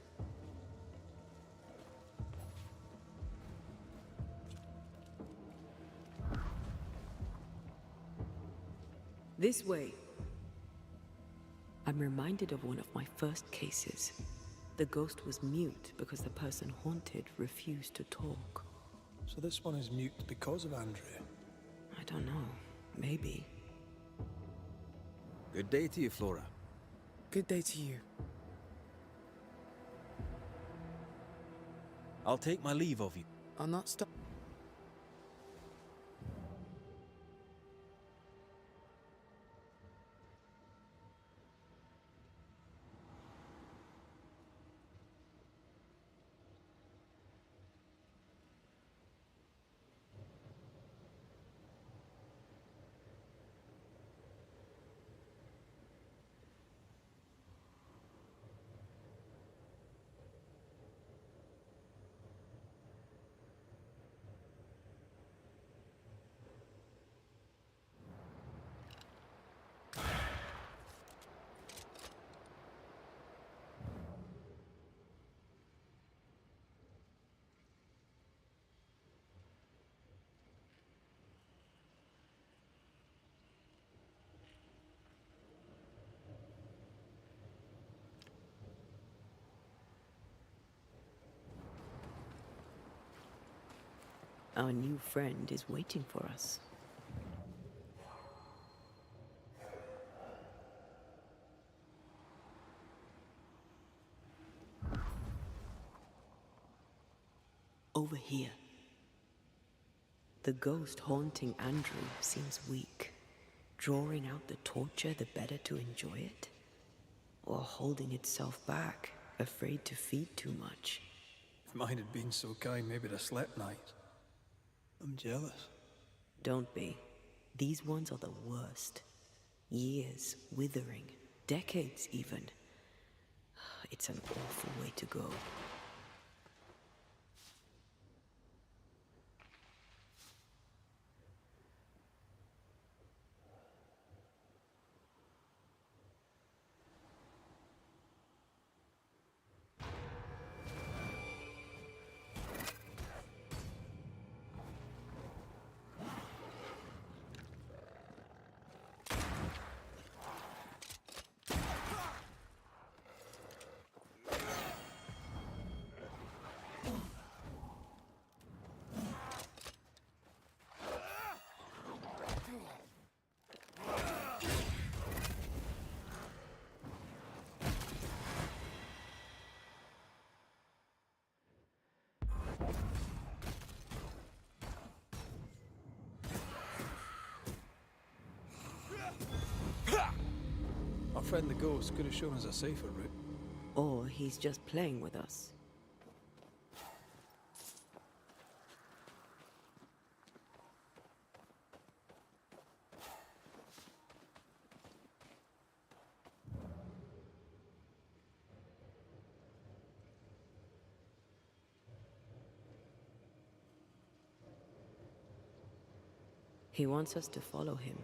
C: This way. I'm reminded of one of my first cases. The ghost was mute because the person haunted refused to talk.
D: So this one is mute because of Andrew?
C: I don't know. Maybe.
D: Good day to you, Flora.
L: Good day to you.
D: I'll take my leave of you.
L: I'll not stop.
C: Our new friend is waiting for us. Over here. The ghost haunting Andrew seems weak. Drawing out the torture the better to enjoy it? Or holding itself back, afraid to feed too much?
I: If mine had been so kind, maybe I'd have slept nights. I'm jealous.
C: Don't be. These ones are the worst. Years withering, decades even. It's an awful way to go.
I: Our friend the ghost could have shown us a safer route.
C: Or he's just playing with us. He wants us to follow him.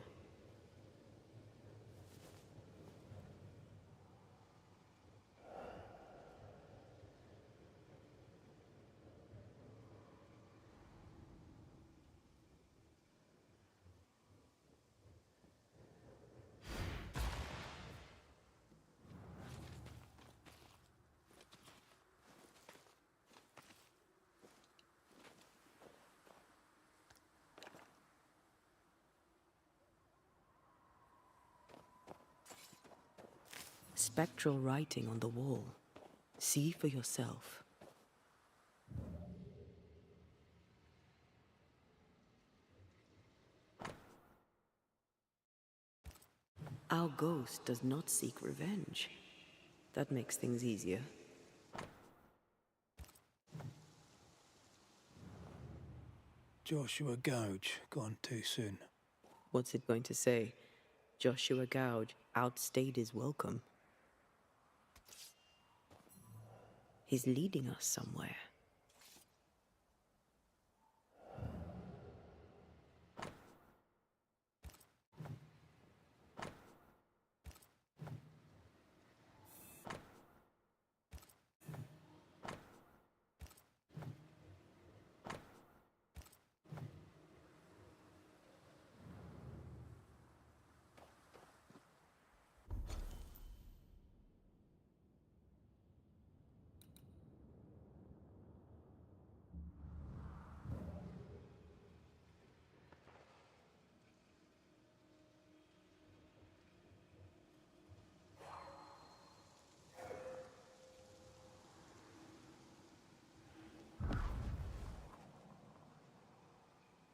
C: Spectral writing on the wall. See for yourself. Our ghost does not seek revenge. That makes things easier.
I: Joshua Gouge, gone too soon.
C: What's it going to say? Joshua Gouge outstayed his welcome. He's leading us somewhere.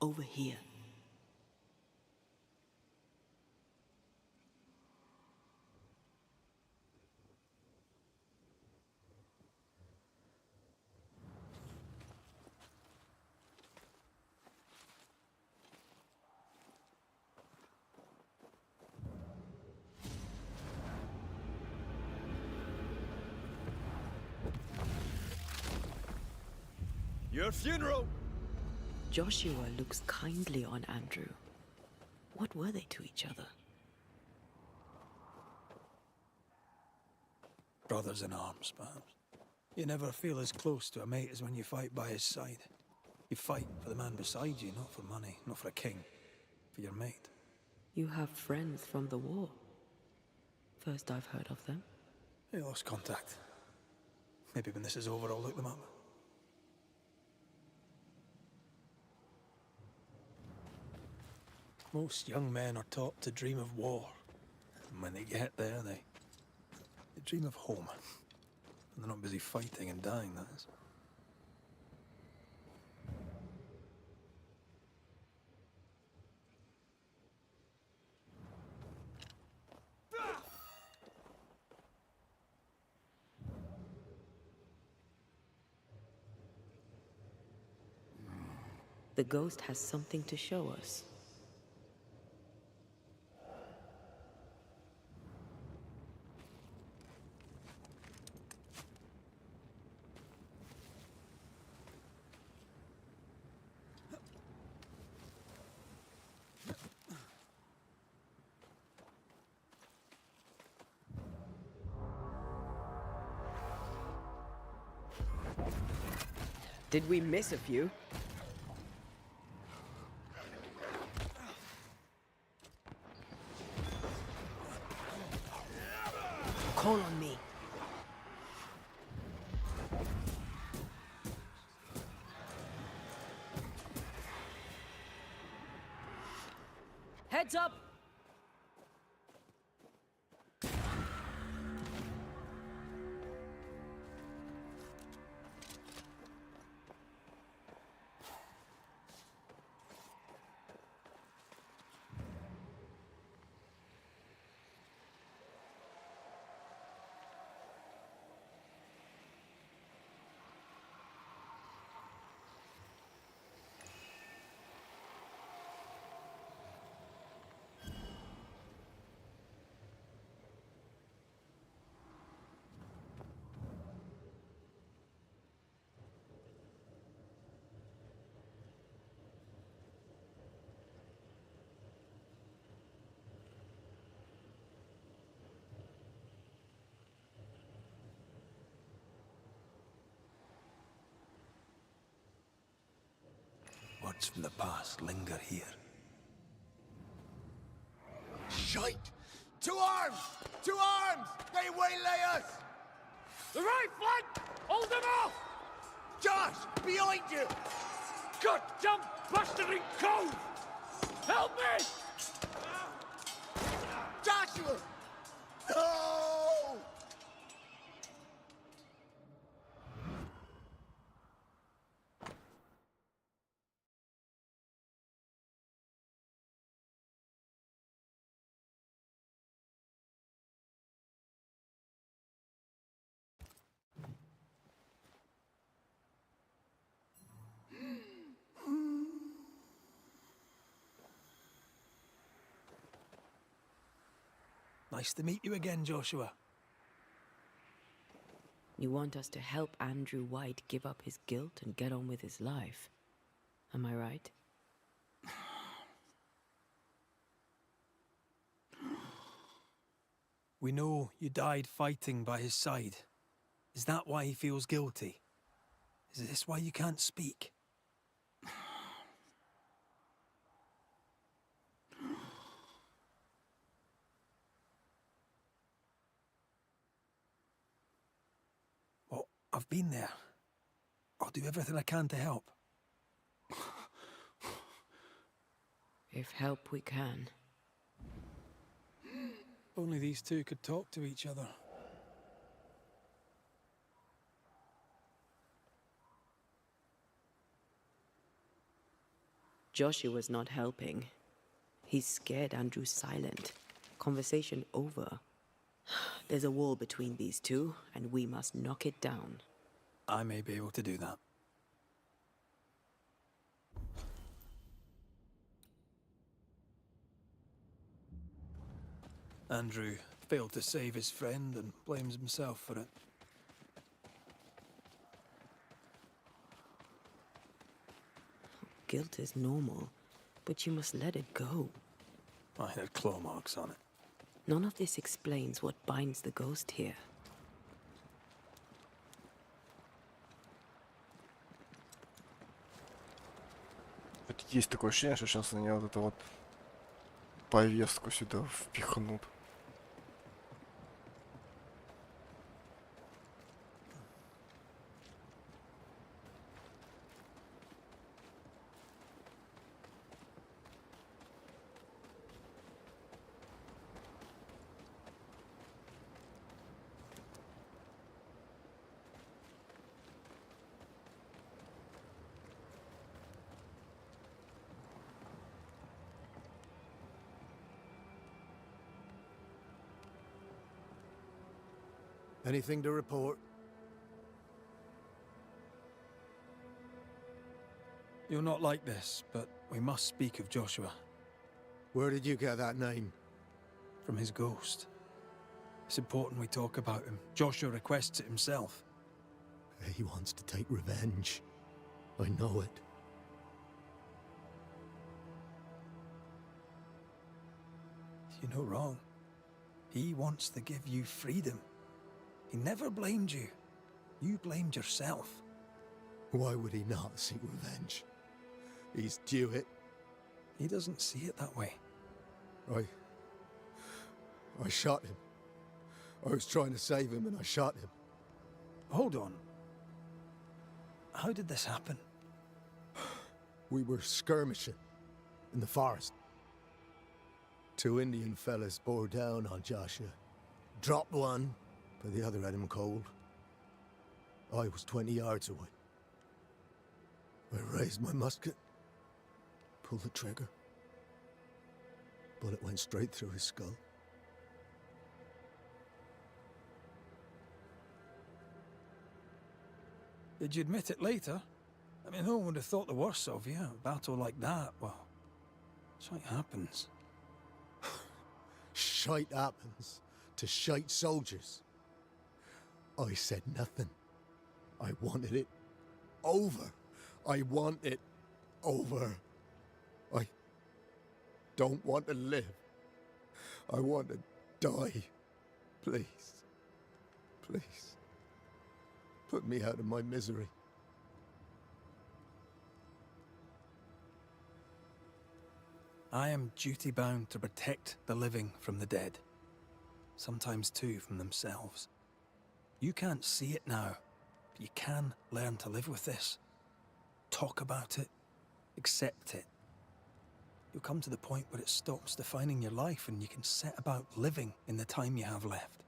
C: over here.
I: Your funeral!
C: Joshua looks kindly on Andrew. What were they to each other?
D: Brothers in arms, perhaps. You never feel as close to a mate as when you fight by his side. You fight for the man beside you, not for money, not for a king. For your mate.
C: You have friends from the war. First I've heard of them.
D: They lost contact. Maybe when this is over, I'll look them up. Most young men are taught to dream of war. And when they get there, they dream of home. And they're not busy fighting and dying, that is.
C: The ghost has something to show us.
L: Did we miss a few?
C: Call on me.
L: Heads up!
D: Words from the past linger here.
K: Shite! To arms! To arms! They waylay us!
G: The right flank! Hold them off!
K: Josh! Behind you!
G: Goddamn bastarding cove! Help me!
K: Joshua! No!
D: Nice to meet you again, Joshua.
C: You want us to help Andrew White give up his guilt and get on with his life. Am I right?
D: We know you died fighting by his side. Is that why he feels guilty? Is this why you can't speak? Well, I've been there. I'll do everything I can to help.
C: If help we can.
D: Only these two could talk to each other.
C: Joshua's not helping. He's scared Andrew's silent. Conversation over. There's a wall between these two, and we must knock it down.
D: I may be able to do that. Andrew failed to save his friend and blames himself for it.
C: Guilt is normal, but you must let it go.
D: I had claw marks on it.
C: None of this explains what binds the ghost here.
A: Есть такое ощущение, что сейчас они вот эту вот повестку сюда впихнут.
K: Anything to report?
D: You're not like this, but we must speak of Joshua.
K: Where did you get that name?
D: From his ghost. It's important we talk about him. Joshua requests it himself.
K: He wants to take revenge. I know it.
D: You're no wrong. He wants to give you freedom. He never blamed you. You blamed yourself.
K: Why would he not seek revenge? He's due it.
D: He doesn't see it that way.
K: I shot him. I was trying to save him and I shot him.
D: Hold on. How did this happen?
K: We were skirmishing in the forest. 2 Indian fellas bore down on Joshua. Dropped one, but the other had him cold. I was 20 yards away. I raised my musket, pulled the trigger. Bullet went straight through his skull.
D: Did you admit it later? I mean, no one would have thought the worst of you. A battle like that, well, shite happens.
K: Shite happens to shite soldiers. I said nothing. I wanted it over. I want it over. I don't want to live. I want to die. Please. Please. Put me out of my misery.
D: I am duty-bound to protect the living from the dead. Sometimes, too, from themselves. You can't see it now, but you can learn to live with this. Talk about it. Accept it. You'll come to the point where it stops defining your life and you can set about living in the time you have left.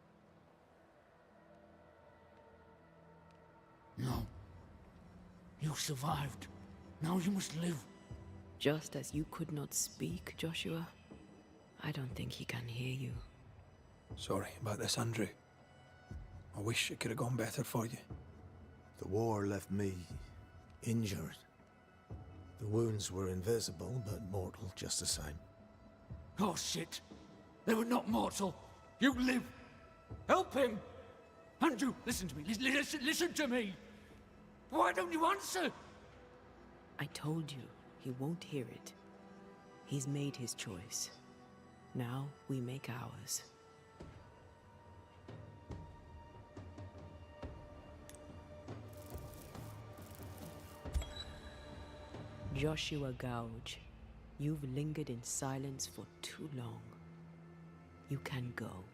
N: No. You survived. Now you must live.
C: Just as you could not speak, Joshua, I don't think he can hear you.
D: Sorry about this, Andrew. I wish it could have gone better for you.
K: The war left me injured. The wounds were invisible, but mortal just the same.
N: Oh, shit. They were not mortal. You live. Help him. Andrew, listen to me. Listen to me. Why don't you answer?
C: I told you, he won't hear it. He's made his choice. Now we make ours. Joshua Gouge, you've lingered in silence for too long. You can go.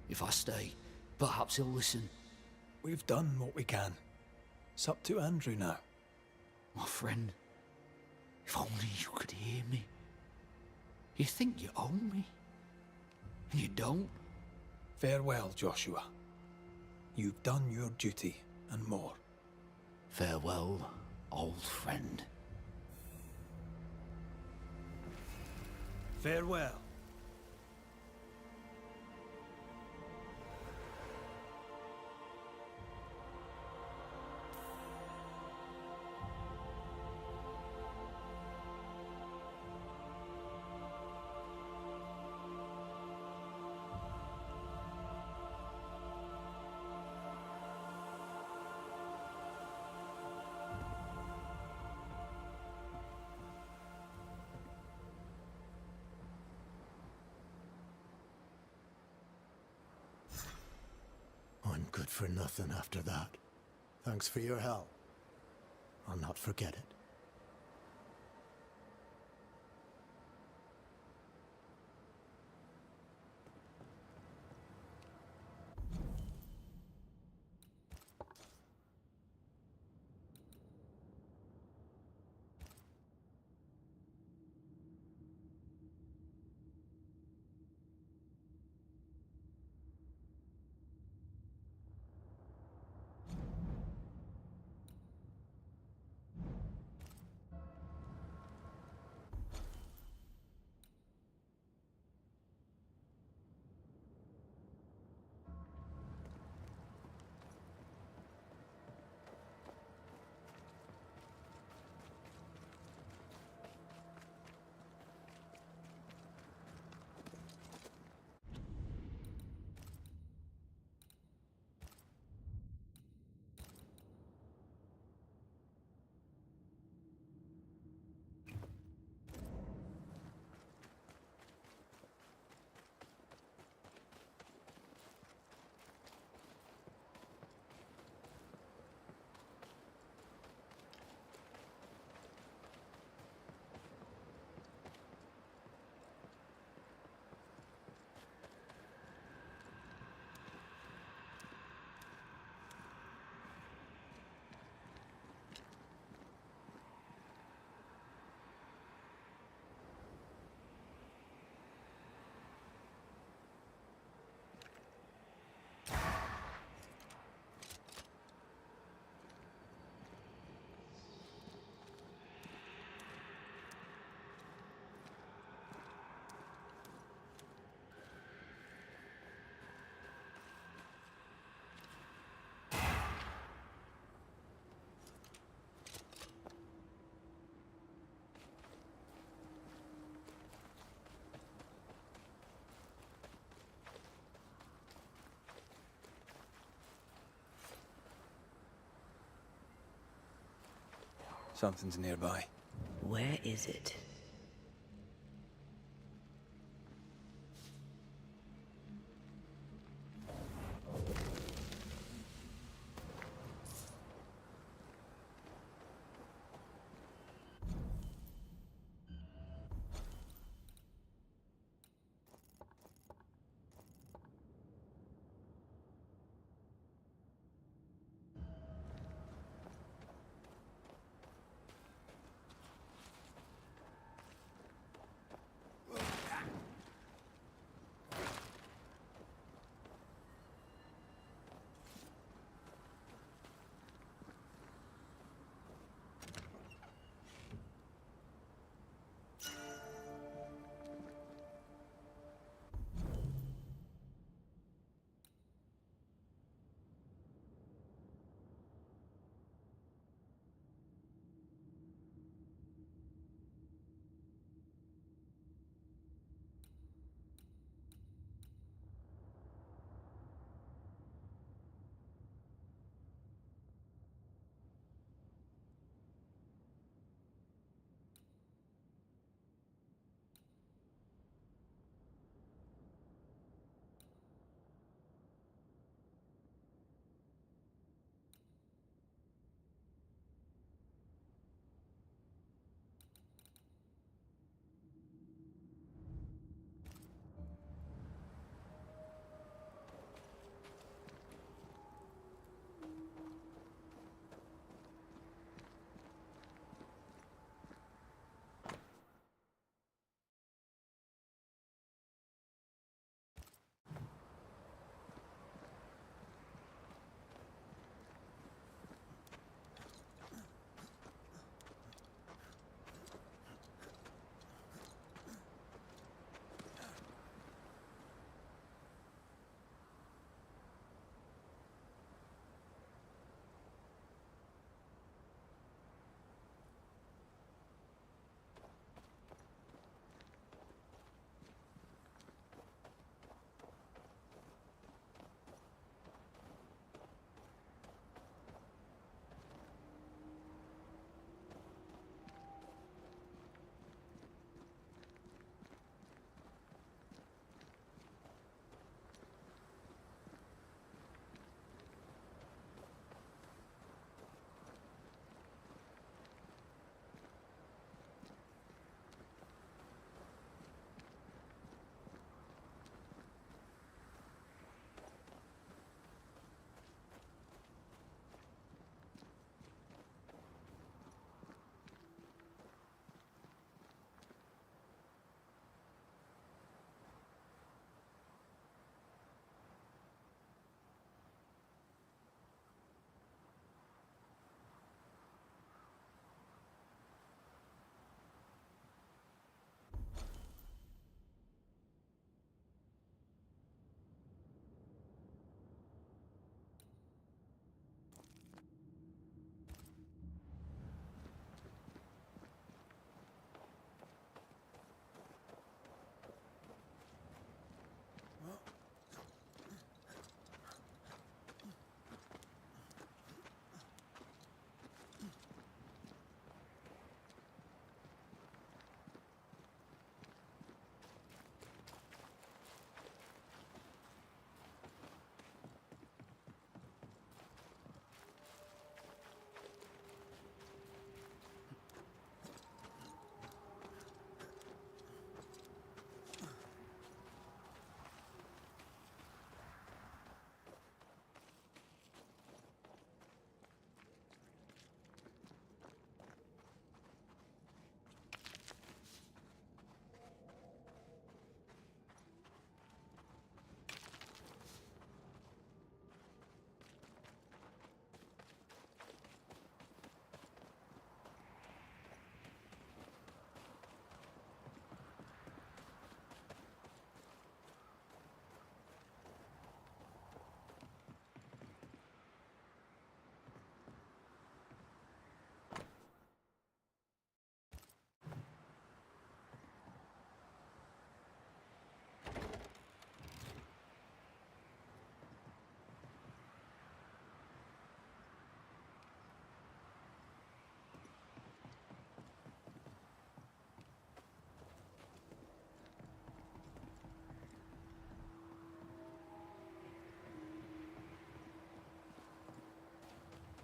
N: If I stay, perhaps he'll listen.
D: We've done what we can. It's up to Andrew now.
N: My friend, if only you could hear me. You think you own me, and you don't.
D: Farewell, Joshua. You've done your duty and more.
N: Farewell, old friend.
I: Farewell.
K: I'm good for nothing after that. Thanks for your help. I'll not forget it.
D: Something's nearby.
C: Where is it?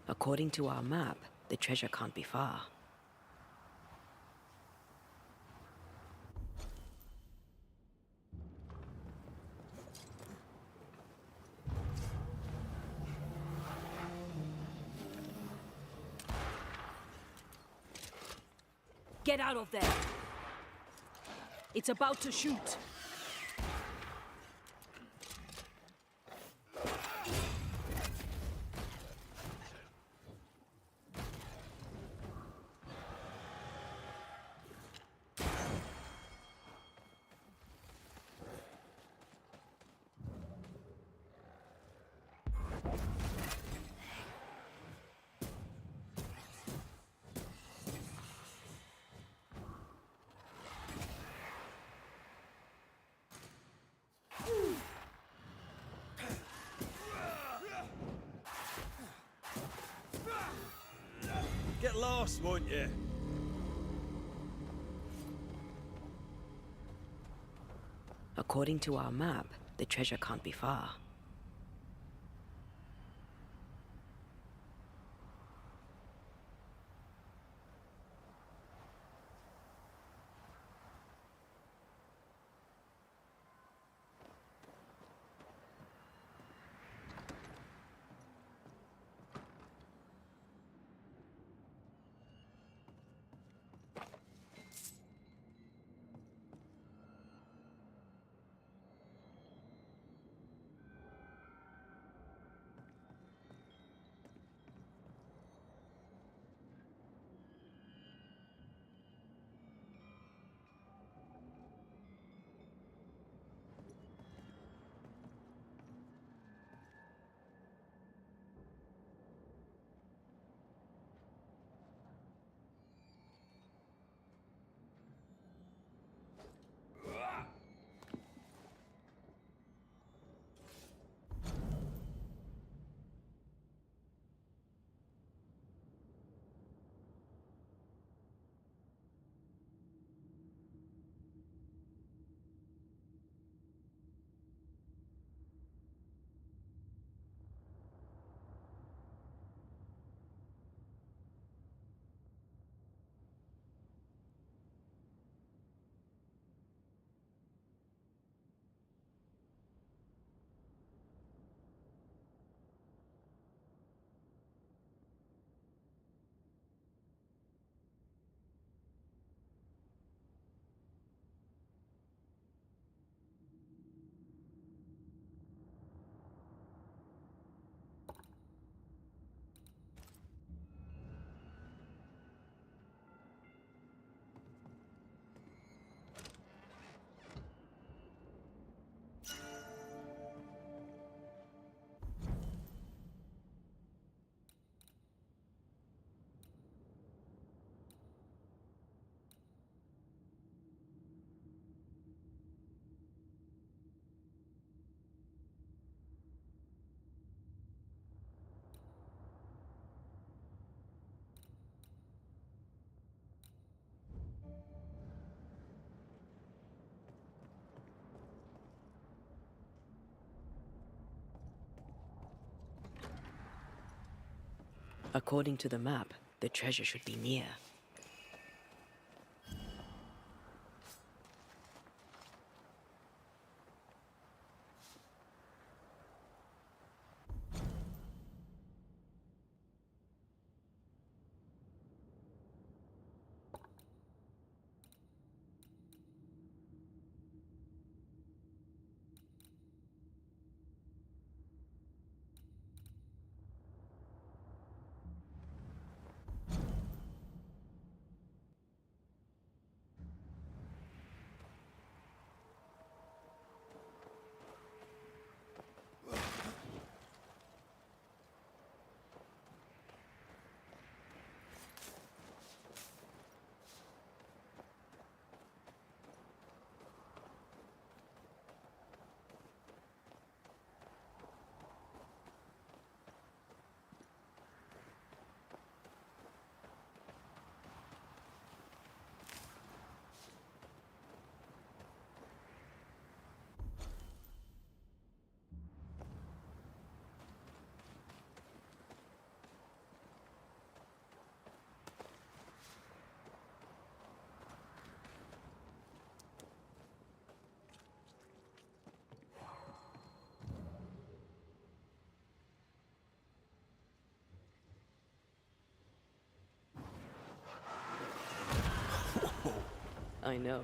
C: According to our map, the treasure can't be far.
O: Get out of there! It's about to shoot.
I: Get lost, won't you?
C: According to our map, the treasure can't be far. According to the map, the treasure should be near. I know.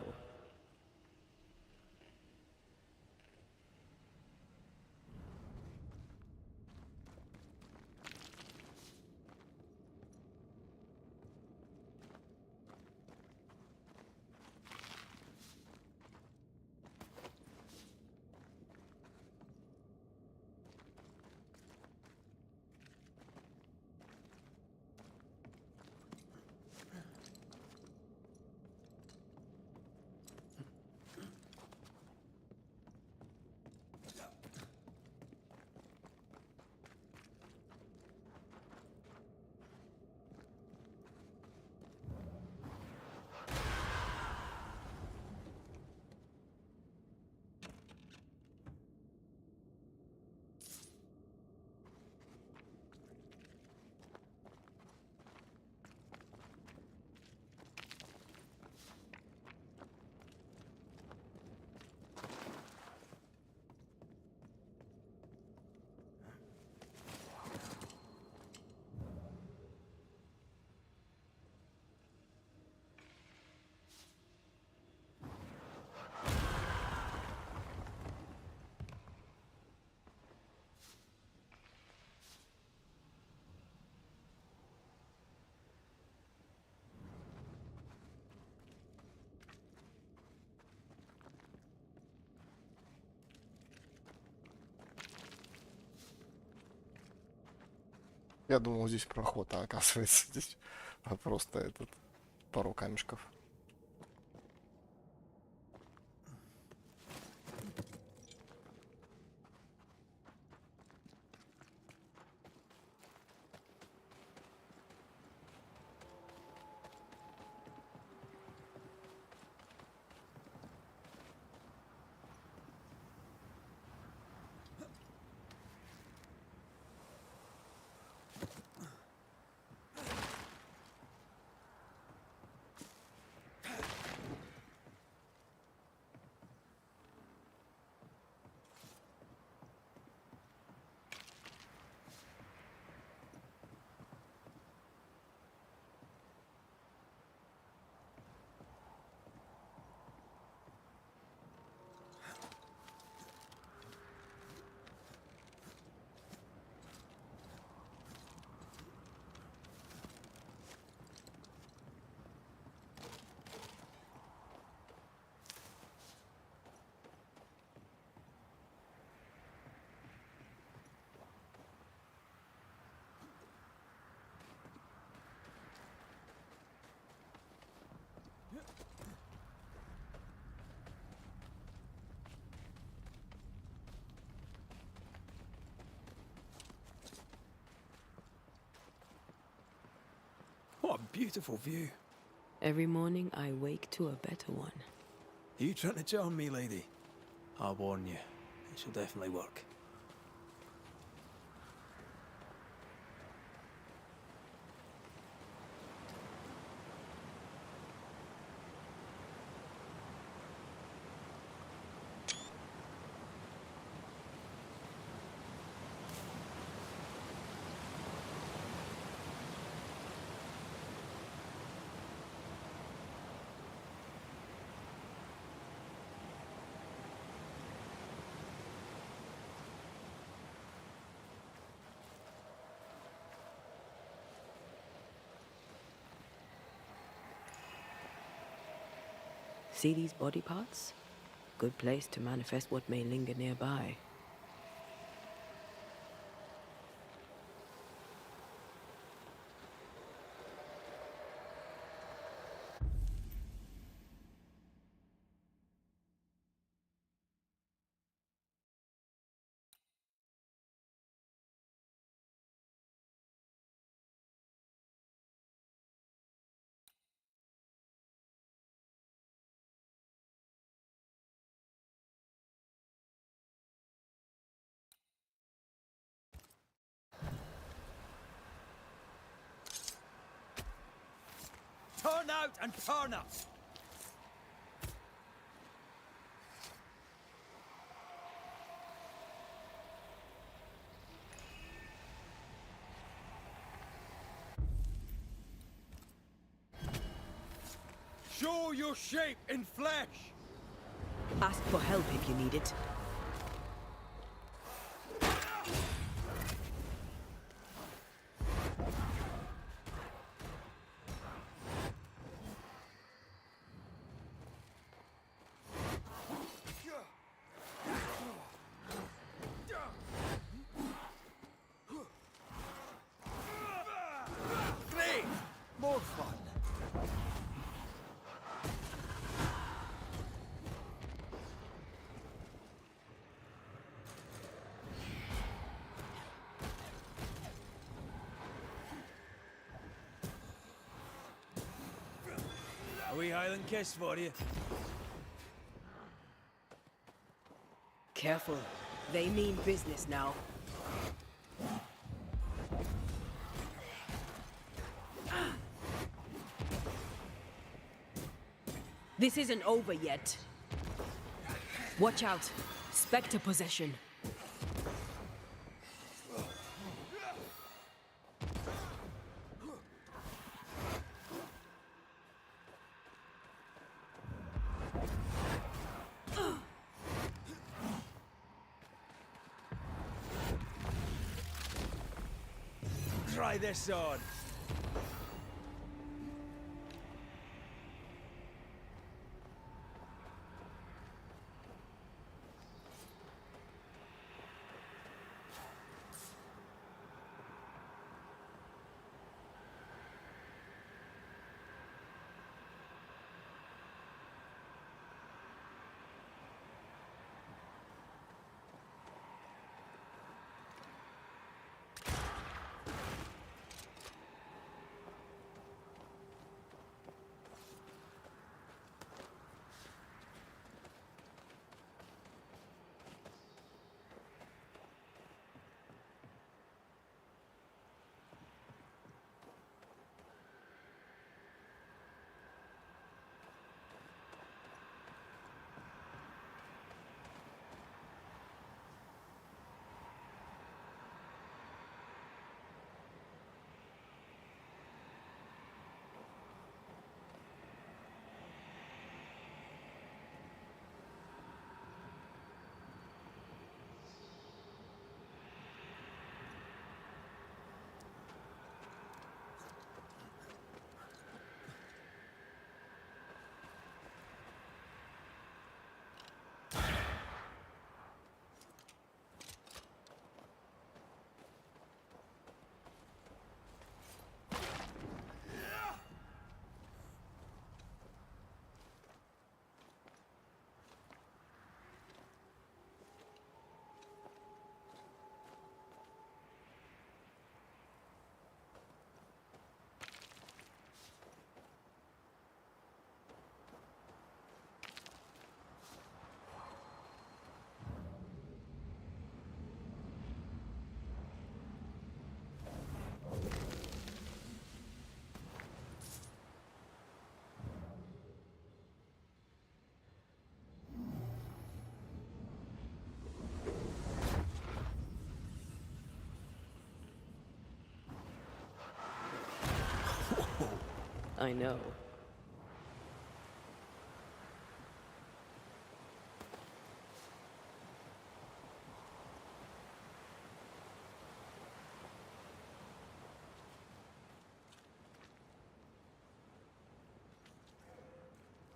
A: Я думал, здесь проход, а оказывается здесь просто этот пару камешков.
D: What a beautiful view.
C: Every morning I wake to a better one.
D: Are you trying to charm me, lady? I'll warn you, it shall definitely work.
C: See these body parts? Good place to manifest what may linger nearby.
I: Turn out and turn up! Show your shape in flesh!
C: Ask for help if you need it.
I: Great! More fun. A wee Highland kiss for you.
C: Careful. They mean business now. This isn't over yet. Watch out. Spectre possession.
I: Try this on.
C: I know.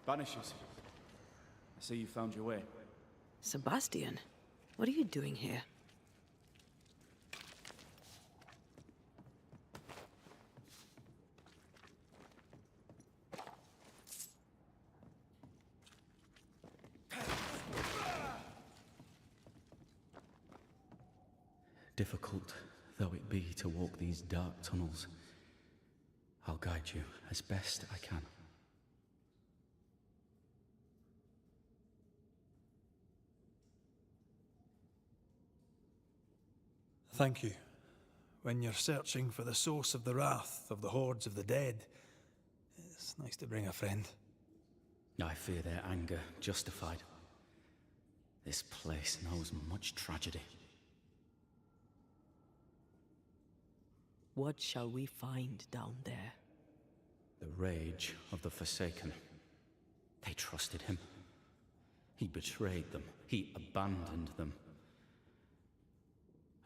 E: Banishers. I see you found your way.
C: Sebastian, what are you doing here?
P: Difficult though it be to walk these dark tunnels, I'll guide you as best I can.
I: Thank you. When you're searching for the source of the wrath of the hordes of the dead, it's nice to bring a friend.
P: I fear their anger justified. This place knows much tragedy.
C: What shall we find down there?
P: The rage of the Forsaken. They trusted him. He betrayed them. He abandoned them.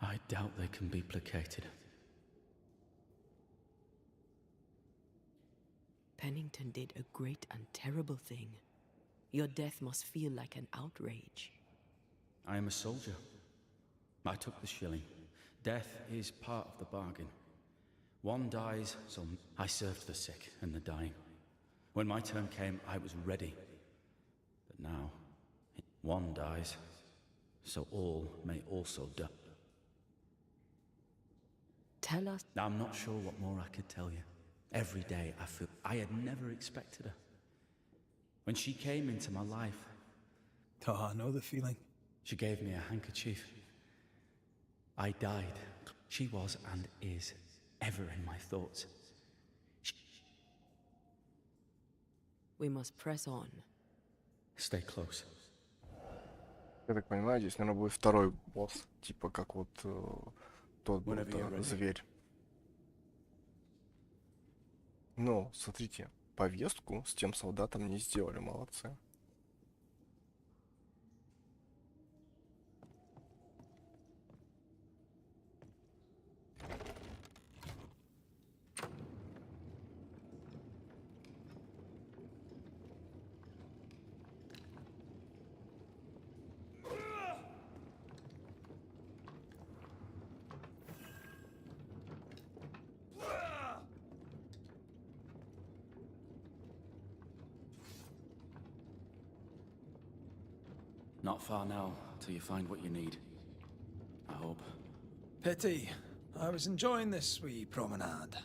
P: I doubt they can be placated.
C: Pennington did a great and terrible thing. Your death must feel like an outrage.
P: I am a soldier. I took the shilling. Death is part of the bargain. One dies, so I served the sick and the dying. When my turn came, I was ready. But now, one dies, so all may also die.
C: Tell us.
P: I'm not sure what more I could tell you. Every day I feel I had never expected her. When she came into my life...
I: Oh, I know the feeling.
P: She gave me a handkerchief. I died. She was and is ever in my thoughts.
C: We must press on.
P: Stay close.
A: Я так понимаю, здесь, наверное, будет второй босс. Типа как вот тот был зверь. Но, смотрите, повестку с тем солдатом не сделали, молодцы.
P: Not far now, till you find what you need. I hope.
I: Pity. I was enjoying this wee promenade.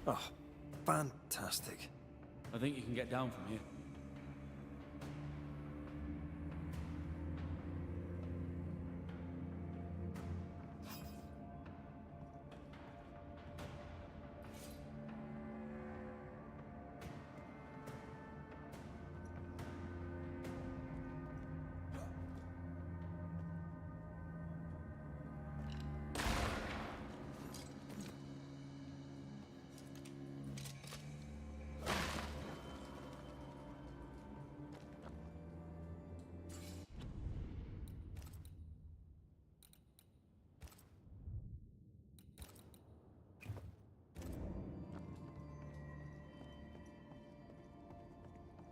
I: Oh, fantastic.
P: I think you can get down from here.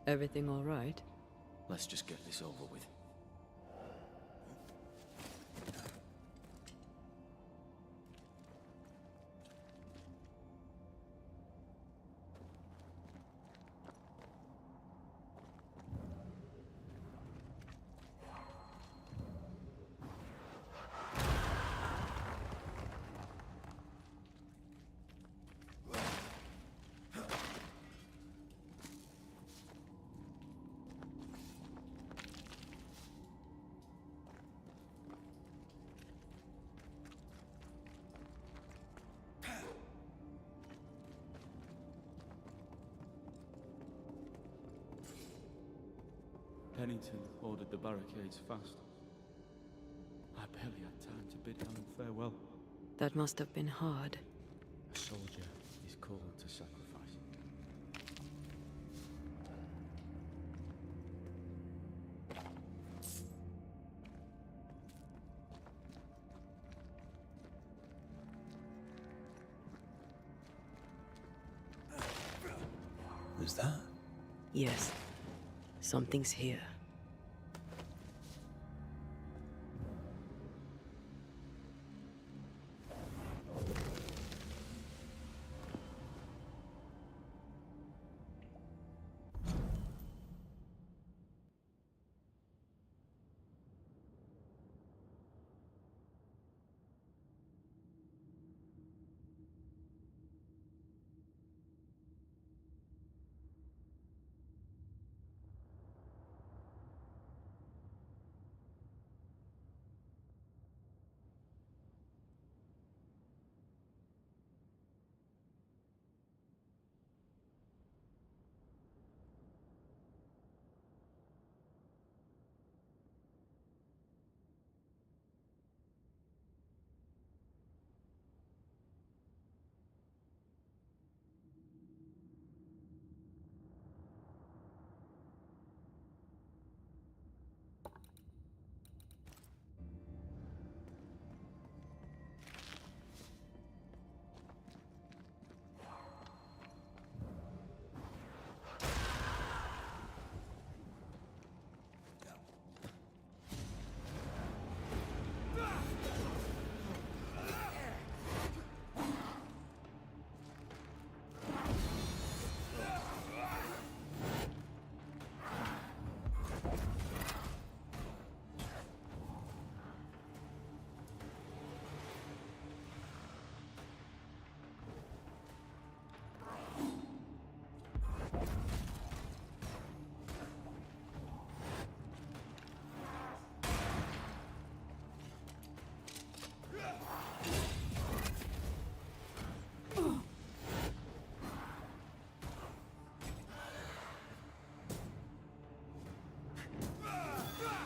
C: Everything all right?
P: Let's just get this over with. Pennington ordered the barricades fast. I barely had time to bid Helen farewell.
C: That must have been hard.
P: A soldier is called to sacrifice.
I: Is that?
C: Yes. Something's here.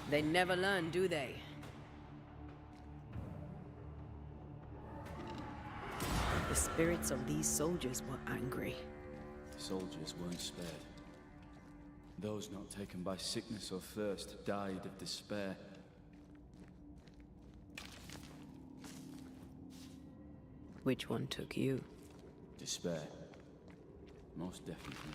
C: They never learn, do they? The spirits of these soldiers were angry.
P: The soldiers weren't spared. Those not taken by sickness or thirst died of despair.
C: Which one took you?
P: Despair. Most definitely.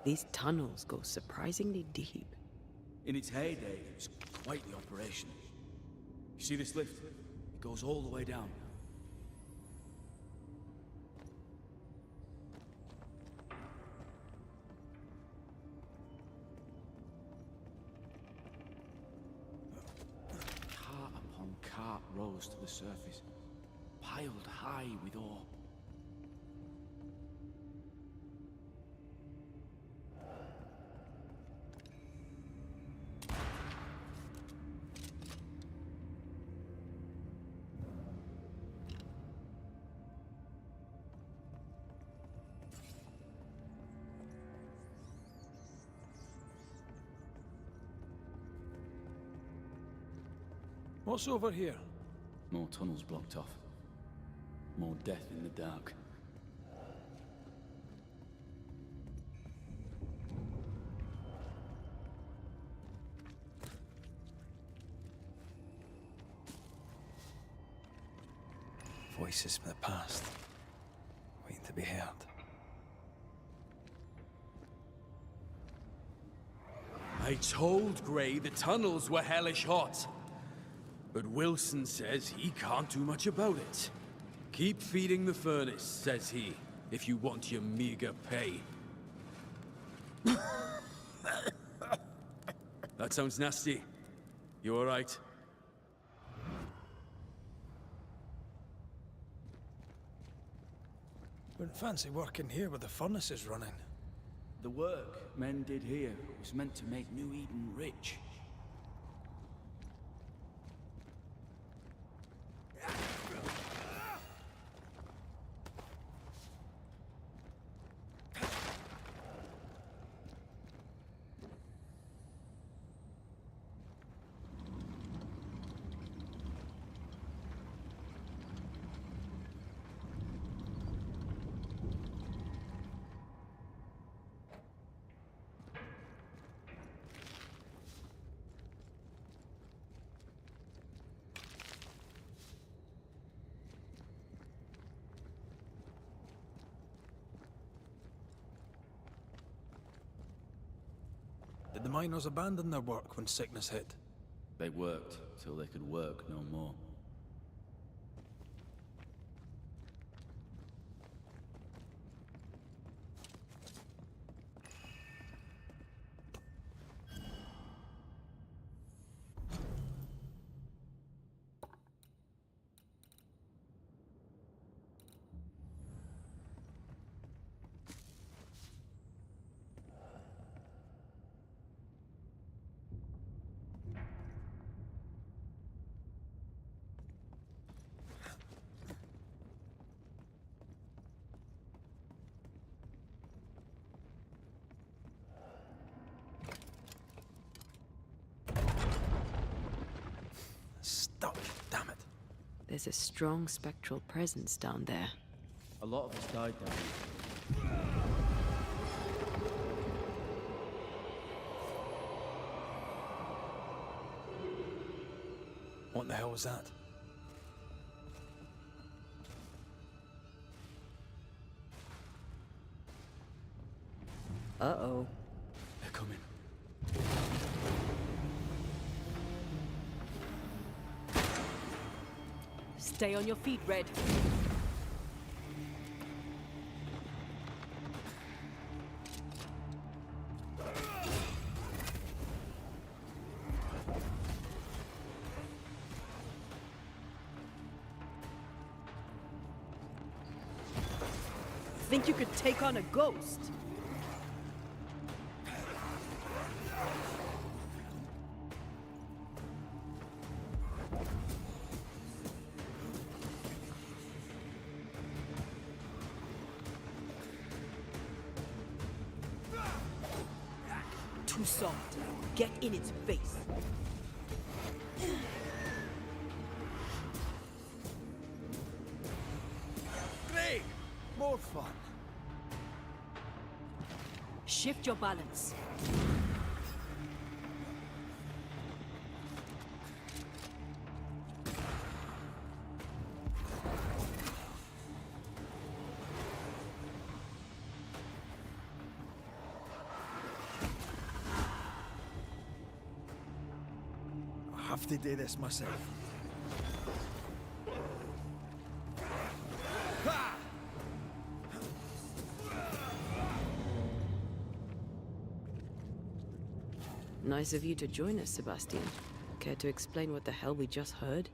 C: These tunnels go surprisingly deep.
P: In its heyday, it was quite the operation. You see this lift? It goes all the way down. Cart upon cart rose to the surface, piled high with ore.
N: What's over here?
P: More tunnels blocked off. More death in the dark.
I: Voices from the past, waiting to be heard.
Q: I told Gray the tunnels were hellish hot. But Wilson says he can't do much about it. Keep feeding the furnace, says he, if you want your meager pay. That sounds nasty. You all right?
I: Wouldn't fancy working here with the furnaces running.
P: The work men did here was meant to make New Eden rich.
I: Did the miners abandon their work when sickness hit?
P: They worked till they could work no more.
I: Stuck, damn it.
C: There's a strong spectral presence down there.
P: A lot of us died down here.
D: What the hell was that?
L: Uh-oh.
P: They're coming.
O: Stay on your feet, Red. Think you could take on a ghost? Too soft. Get in its face.
I: Great! More fun.
O: Shift your balance.
I: I have to do this myself.
C: Nice of you to join us, Sebastian. Care to explain what the hell we just heard?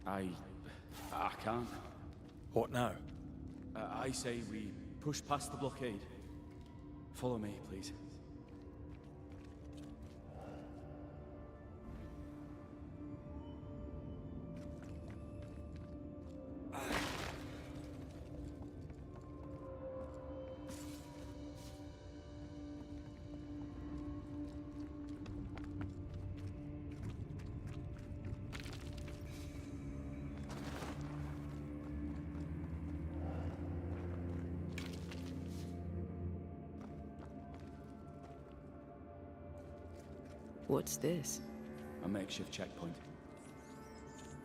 P: I can't.
D: What now?
P: I say we push past the blockade. Follow me, please.
C: What's this?
P: A makeshift checkpoint.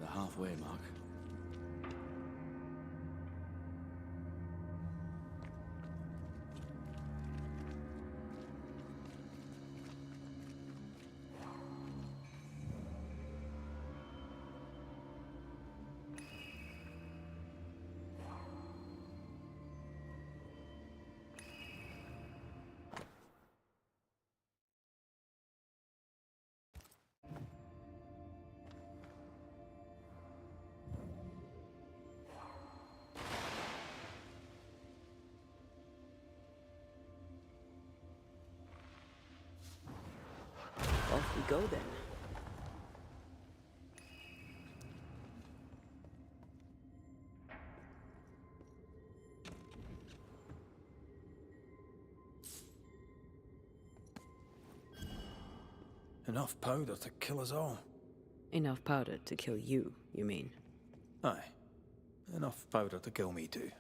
P: The halfway mark.
C: Off we go then.
D: Enough powder to kill us all.
C: Enough powder to kill you, you mean?
D: Aye. Enough powder to kill me too.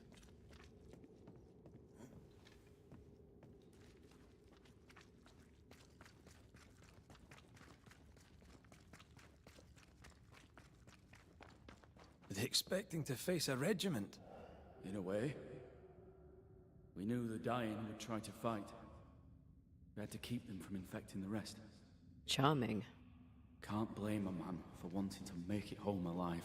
D: Are they expecting to face a regiment?
P: In a way. We knew the dying would try to fight. We had to keep them from infecting the rest.
C: Charming.
P: Can't blame a man for wanting to make it home alive.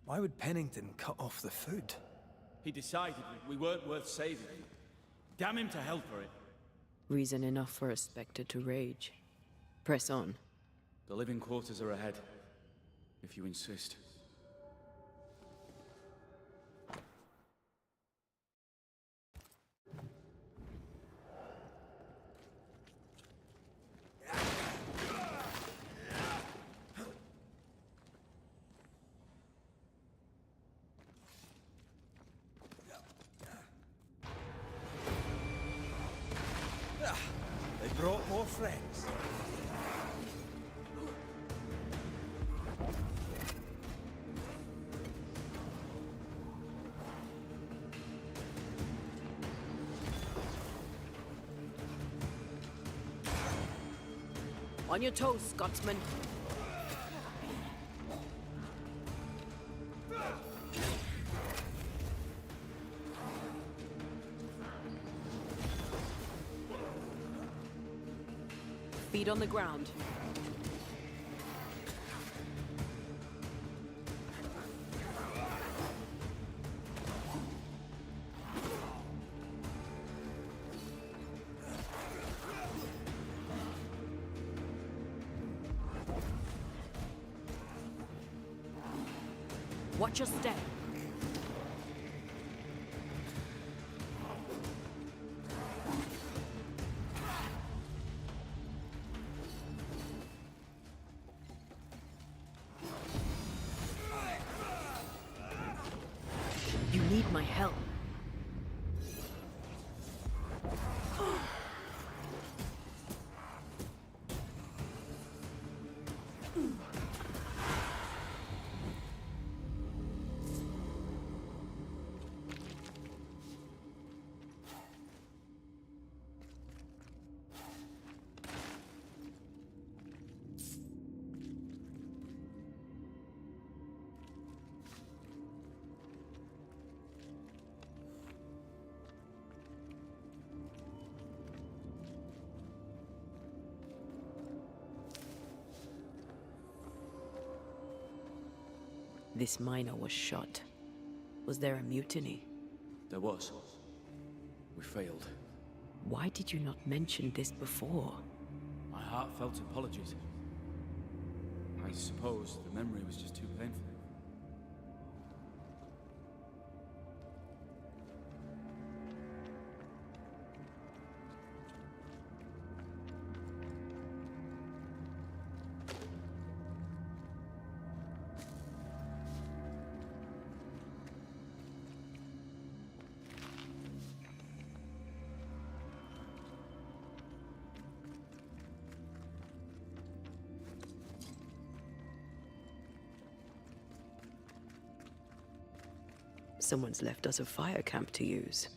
D: Why would Pennington cut off the food?
P: He decided we weren't worth saving. Damn him to hell for it.
C: Reason enough for a Spectre to rage. Press on.
P: The living quarters are ahead, if you insist.
I: They brought more friends.
O: On your toes, Scotsman. Feet on the ground. Watch your step. You need my help. This miner was shot. Was there a mutiny?
P: There was. We failed.
C: Why did you not mention this before?
P: My heartfelt apologies. I suppose the memory was just too painful.
C: Someone's left us a fire camp to use.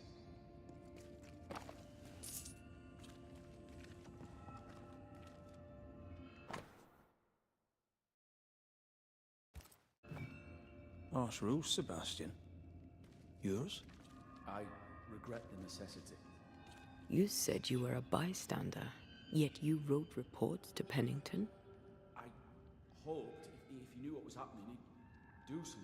D: Harsh rules, Sebastian. Yours?
P: I regret the necessity.
C: You said you were a bystander, yet you wrote reports to Pennington?
P: I hoped if he knew what was happening, he'd do something.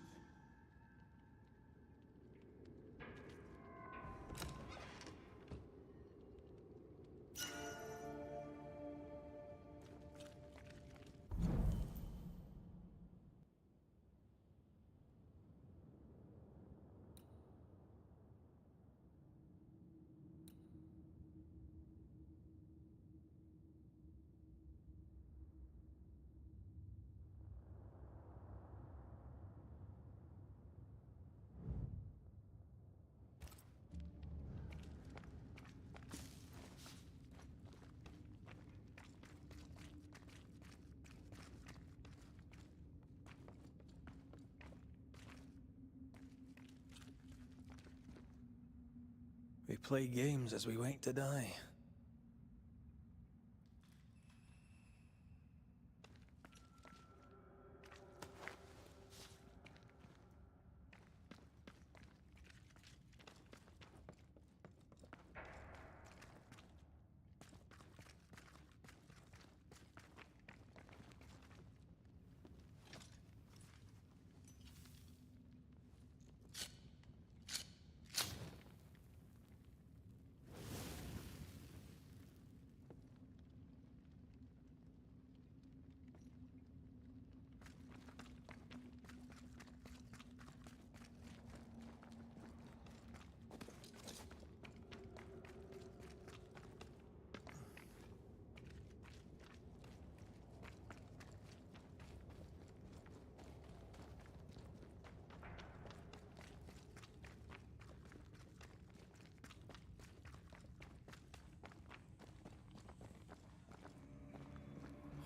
I: We play games as we wait to die.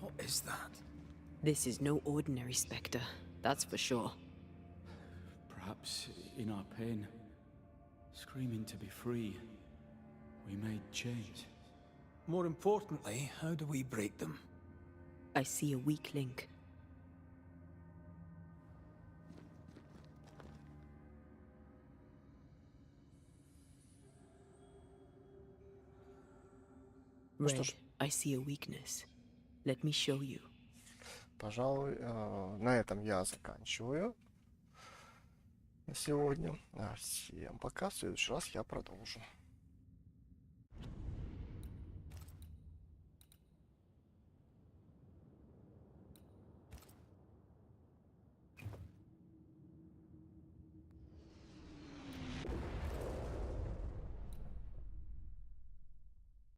D: What is that?
C: This is no ordinary spectre, that's for sure.
P: Perhaps in our pain, screaming to be free, we made chains.
D: More importantly, how do we break them?
C: I see a weak link. Red, I see a weakness. Let me show you.
A: Пожалуй, на этом я заканчиваю на сегодня. Всем пока. В следующий раз я продолжу.